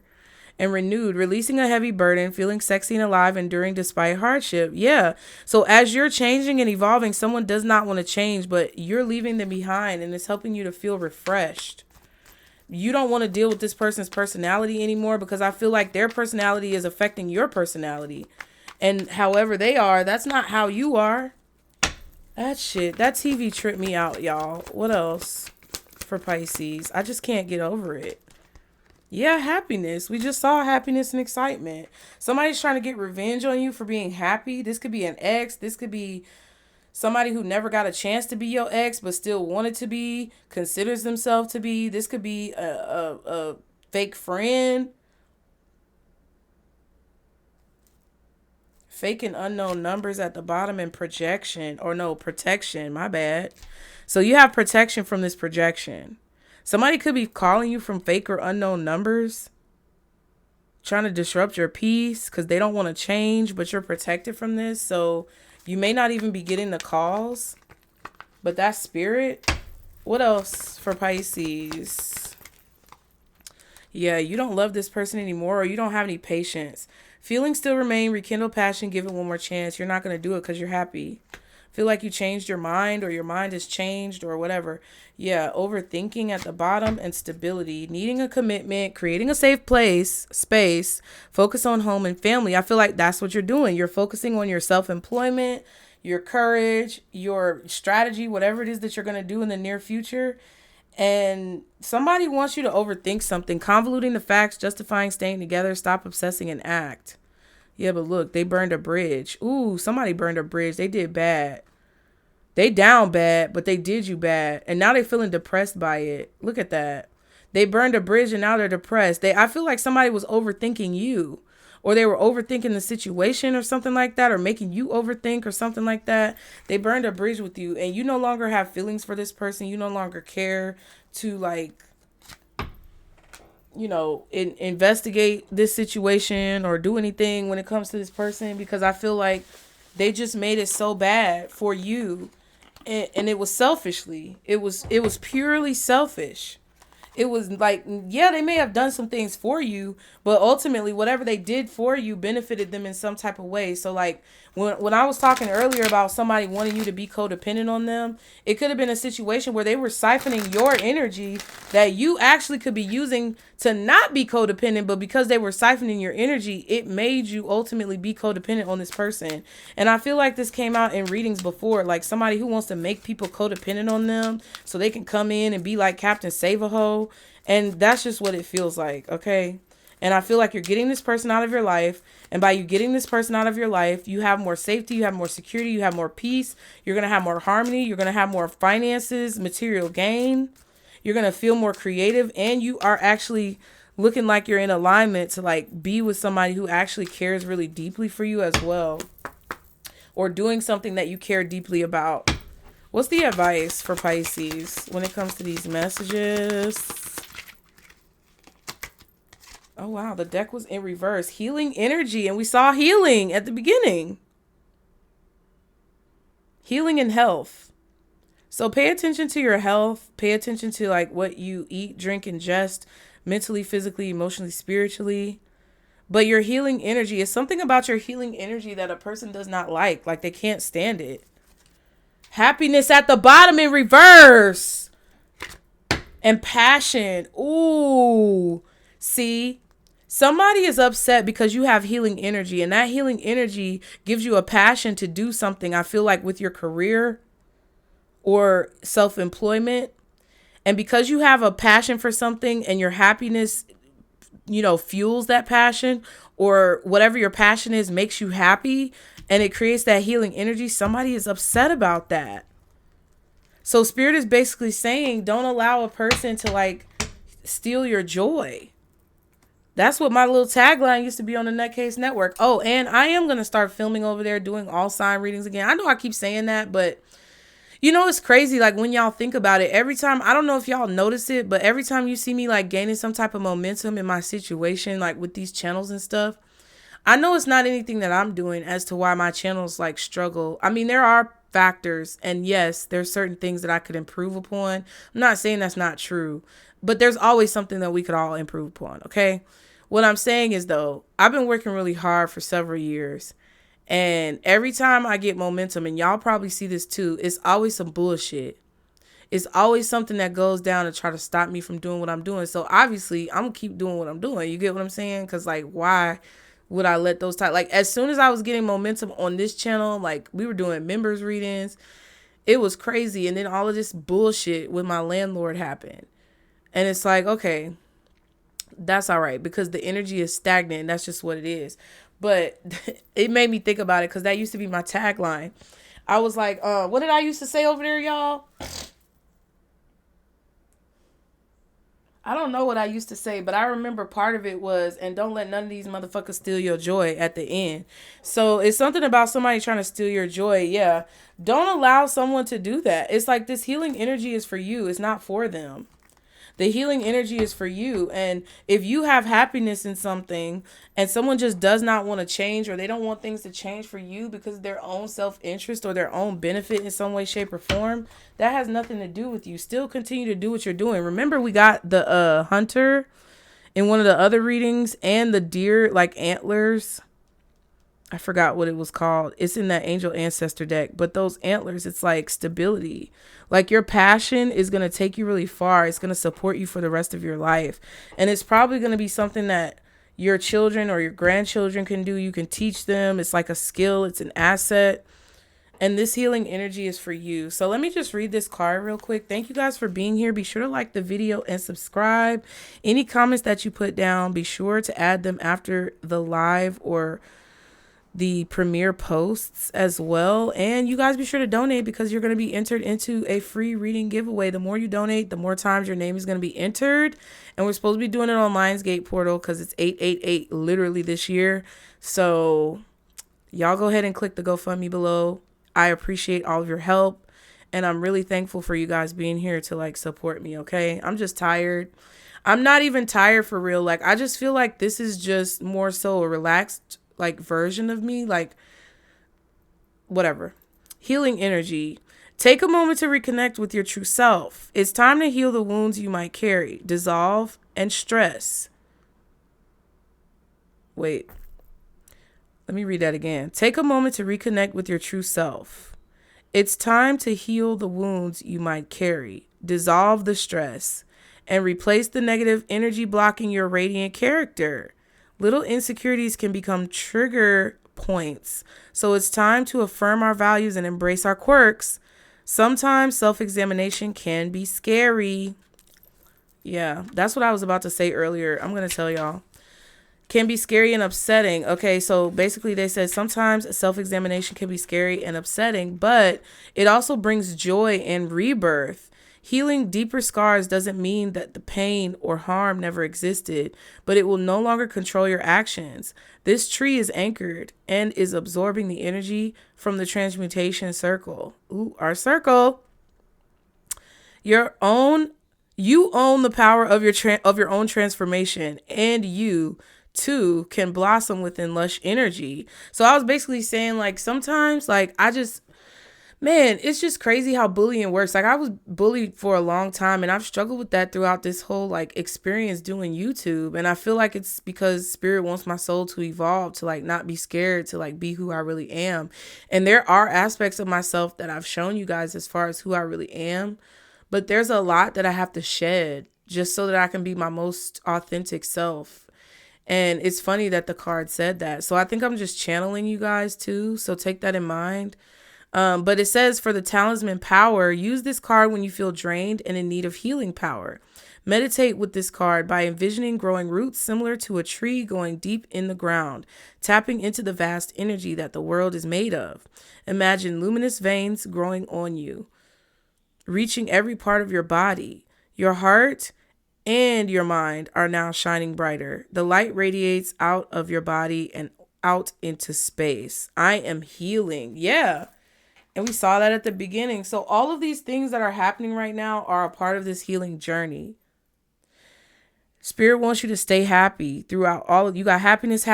And renewed, releasing a heavy burden, feeling sexy and alive, enduring despite hardship. Yeah. So as you're changing and evolving, someone does not want to change, but you're leaving them behind, and it's helping you to feel refreshed. You don't want to deal with this person's personality anymore because I feel like their personality is affecting your personality. And however they are, that's not how you are. That TV tripped me out, y'all. What else for Pisces? I just can't get over it. Yeah, happiness. We just saw happiness and excitement. Somebody's trying to get revenge on you for being happy. This could be an ex. This could be somebody who never got a chance to be your ex but still wanted to be, considers themselves to be. This could be a fake friend. Fake and unknown numbers at the bottom, and protection. My bad. So you have protection from this projection. Somebody could be calling you from fake or unknown numbers, trying to disrupt your peace because they don't want to change, but you're protected from this. So you may not even be getting the calls, but that's spirit. What else for Pisces? Yeah, you don't love this person anymore, or you don't have any patience. Feelings still remain, rekindle passion, give it one more chance. You're not going to do it because you're happy. Feel like you changed your mind, or your mind has changed, or whatever. Yeah, overthinking at the bottom, and stability, needing a commitment, creating a safe space, focus on home and family. I feel like that's what you're doing. You're focusing on your self-employment, your courage, your strategy, whatever it is that you're going to do in the near future. And somebody wants you to overthink something, convoluting the facts, justifying staying together, stop obsessing and act. Yeah, but look, they burned a bridge. Ooh, somebody burned a bridge. They did bad. They down bad, but they did you bad. And now they're feeling depressed by it. Look at that. They burned a bridge and now they're depressed. I feel like somebody was overthinking you, or they were overthinking the situation or something like that, or making you overthink or something like that. They burned a bridge with you, and you no longer have feelings for this person. You no longer care to investigate this situation or do anything when it comes to this person, because I feel like they just made it so bad for you, and it was selfishly. It was purely selfish. it was like, yeah, they may have done some things for you, but ultimately whatever they did for you benefited them in some type of way. So like when I was talking earlier about somebody wanting you to be codependent on them, it could have been a situation where they were siphoning your energy that you actually could be using to not be codependent, but because they were siphoning your energy, it made you ultimately be codependent on this person. And I feel like this came out in readings before, like somebody who wants to make people codependent on them so they can come in and be like Captain Save-A-Ho. And that's just what it feels like, okay? And I feel like you're getting this person out of your life. And by you getting this person out of your life, you have more safety, you have more security, you have more peace. You're going to have more harmony. You're going to have more finances, material gain. You're going to feel more creative. And you are actually looking like you're in alignment to like be with somebody who actually cares really deeply for you as well. Or doing something that you care deeply about. What's the advice for Pisces when it comes to these messages? Oh, wow. The deck was in reverse. Healing energy. And we saw healing at the beginning. Healing and health. So pay attention to your health. Pay attention to like what you eat, drink, ingest, mentally, physically, emotionally, spiritually. But your healing energy is something about your healing energy that a person does not like. Like they can't stand it. Happiness at the bottom in reverse. And passion. Ooh. See? Somebody is upset because you have healing energy, and that healing energy gives you a passion to do something. I feel like with your career or self-employment. And because you have a passion for something and your happiness, you know, fuels that passion, or whatever your passion is makes you happy and it creates that healing energy, somebody is upset about that. So Spirit is basically saying, don't allow a person to like steal your joy. That's what my little tagline used to be on the Nutcase Network. Oh, and I am going to start filming over there doing all sign readings again. I know I keep saying that, but you know, it's crazy. Like when y'all think about it, every time, I don't know if y'all notice it, but every time you see me like gaining some type of momentum in my situation, like with these channels and stuff, I know it's not anything that I'm doing as to why my channels like struggle. I mean, there are factors, and yes, there's certain things that I could improve upon. I'm not saying that's not true, but there's always something that we could all improve upon. Okay. What I'm saying is though, I've been working really hard for several years, and every time I get momentum, and y'all probably see this too, it's always some bullshit. It's always something that goes down to try to stop me from doing what I'm doing. So obviously I'm gonna keep doing what I'm doing. You get what I'm saying? Cause like, why would I let those like as soon as I was getting momentum on this channel, like we were doing members readings, it was crazy. And then all of this bullshit with my landlord happened. And it's like, okay, that's all right, because the energy is stagnant and that's just what it is. But it made me think about it because that used to be my tagline. I was like, what did I used to say over there, y'all? I don't know what I used to say, but I remember part of it was, and don't let none of these motherfuckers steal your joy at the end. So it's something about somebody trying to steal your joy. Yeah. Don't allow someone to do that. It's like this healing energy is for you. It's not for them. The healing energy is for you. And if you have happiness in something and someone just does not want to change, or they don't want things to change for you because of their own self-interest or their own benefit in some way, shape, or form, that has nothing to do with you. Still continue to do what you're doing. Remember, we got the hunter in one of the other readings and the deer, like antlers. I forgot what it was called. It's in that angel ancestor deck. But those antlers, it's like stability. Like your passion is going to take you really far. It's going to support you for the rest of your life. And it's probably going to be something that your children or your grandchildren can do. You can teach them. It's like a skill. It's an asset. And this healing energy is for you. So let me just read this card real quick. Thank you guys for being here. Be sure to like the video and subscribe. Any comments that you put down, be sure to add them after the live or the premiere posts as well. And you guys be sure to donate because you're going to be entered into a free reading giveaway. The more you donate, the more times your name is going to be entered. And we're supposed to be doing it on Lionsgate portal because it's 888 literally this year. So y'all go ahead and click the GoFundMe below. I appreciate all of your help. And I'm really thankful for you guys being here to like support me. Okay. I'm just tired. I'm not even tired for real. Like, I just feel like this is just more so a relaxed like version of me, like whatever. Healing energy. Take a moment to reconnect with your true self. It's time to heal the wounds you might carry, dissolve, and stress. Wait, let me read that again. Take a moment to reconnect with your true self. It's time to heal the wounds you might carry, dissolve the stress, and replace the negative energy blocking your radiant character. Little insecurities can become trigger points, so it's time to affirm our values and embrace our quirks. Sometimes self-examination can be scary. Yeah, that's what I was about to say earlier. I'm going to tell y'all. Can be scary and upsetting. Okay, so basically they said sometimes self-examination can be scary and upsetting, but it also brings joy and rebirth. Healing deeper scars doesn't mean that the pain or harm never existed, but it will no longer control your actions. This tree is anchored and is absorbing the energy from the transmutation circle. Ooh, our circle. You own the power of your own transformation, and you too can blossom within lush energy. So I was basically saying, like, sometimes, like, man, it's just crazy how bullying works. Like, I was bullied for a long time, and I've struggled with that throughout this whole, like, experience doing YouTube. And I feel like it's because Spirit wants my soul to evolve, to, like, not be scared, to, like, be who I really am. And there are aspects of myself that I've shown you guys as far as who I really am, but there's a lot that I have to shed just so that I can be my most authentic self. And it's funny that the card said that. So I think I'm just channeling you guys too. So take that in mind. But it says for the talisman power, use this card when you feel drained and in need of healing power. Meditate with this card by envisioning growing roots similar to a tree going deep in the ground, tapping into the vast energy that the world is made of. Imagine luminous veins growing on you, reaching every part of your body. Your heart and your mind are now shining brighter. The light radiates out of your body and out into space. I am healing. Yeah. And we saw that at the beginning. So all of these things that are happening right now are a part of this healing journey. Spirit wants you to stay happy throughout all of you. Got happiness,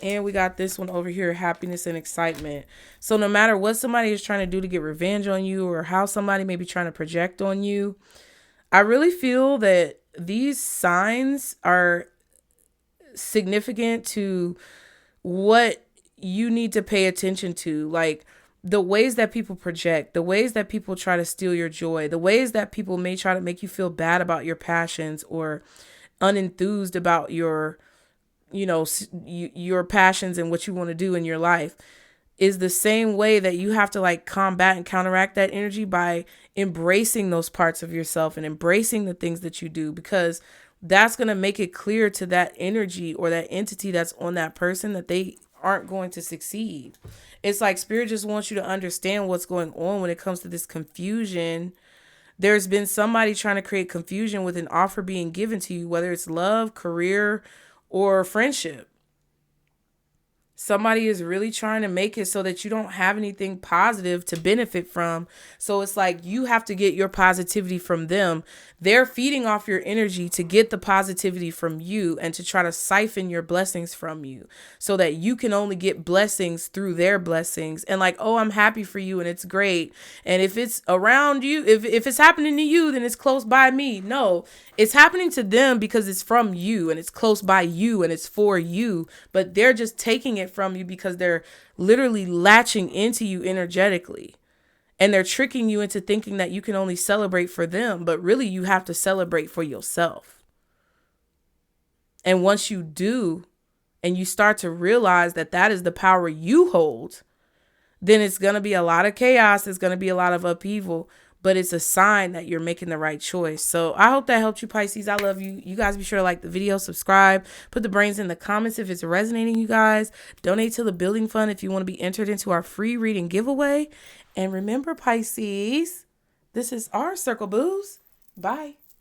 and we got this one over here, happiness and excitement. So no matter what somebody is trying to do to get revenge on you or how somebody may be trying to project on you, I really feel that these signs are significant to what you need to pay attention to. Like the ways that people project, the ways that people try to steal your joy, the ways that people may try to make you feel bad about your passions or unenthused about your passions and what you want to do in your life, is the same way that you have to like combat and counteract that energy by embracing those parts of yourself and embracing the things that you do, because that's going to make it clear to that energy or that entity that's on that person that they aren't going to succeed. It's like Spirit just wants you to understand what's going on when it comes to this confusion. There's been somebody trying to create confusion with an offer being given to you, whether it's love, career, or friendship. Somebody is really trying to make it so that you don't have anything positive to benefit from. So it's like you have to get your positivity from them. They're feeding off your energy to get the positivity from you and to try to siphon your blessings from you so that you can only get blessings through their blessings. And like, oh, I'm happy for you and it's great. And if it's around you, if it's happening to you, then it's close by me. No, it's happening to them because it's from you and it's close by you and it's for you. But they're just taking it from you because they're literally latching into you energetically. And they're tricking you into thinking that you can only celebrate for them, but really you have to celebrate for yourself. And once you do, and you start to realize that that is the power you hold, then it's going to be a lot of chaos. It's going to be a lot of upheaval, but it's a sign that you're making the right choice. So I hope that helped you, Pisces. I love you. You guys be sure to like the video, subscribe, put the brains in the comments if it's resonating, you guys. Donate to the building fund if you want to be entered into our free reading giveaway. And remember, Pisces, this is our Circle Booze. Bye.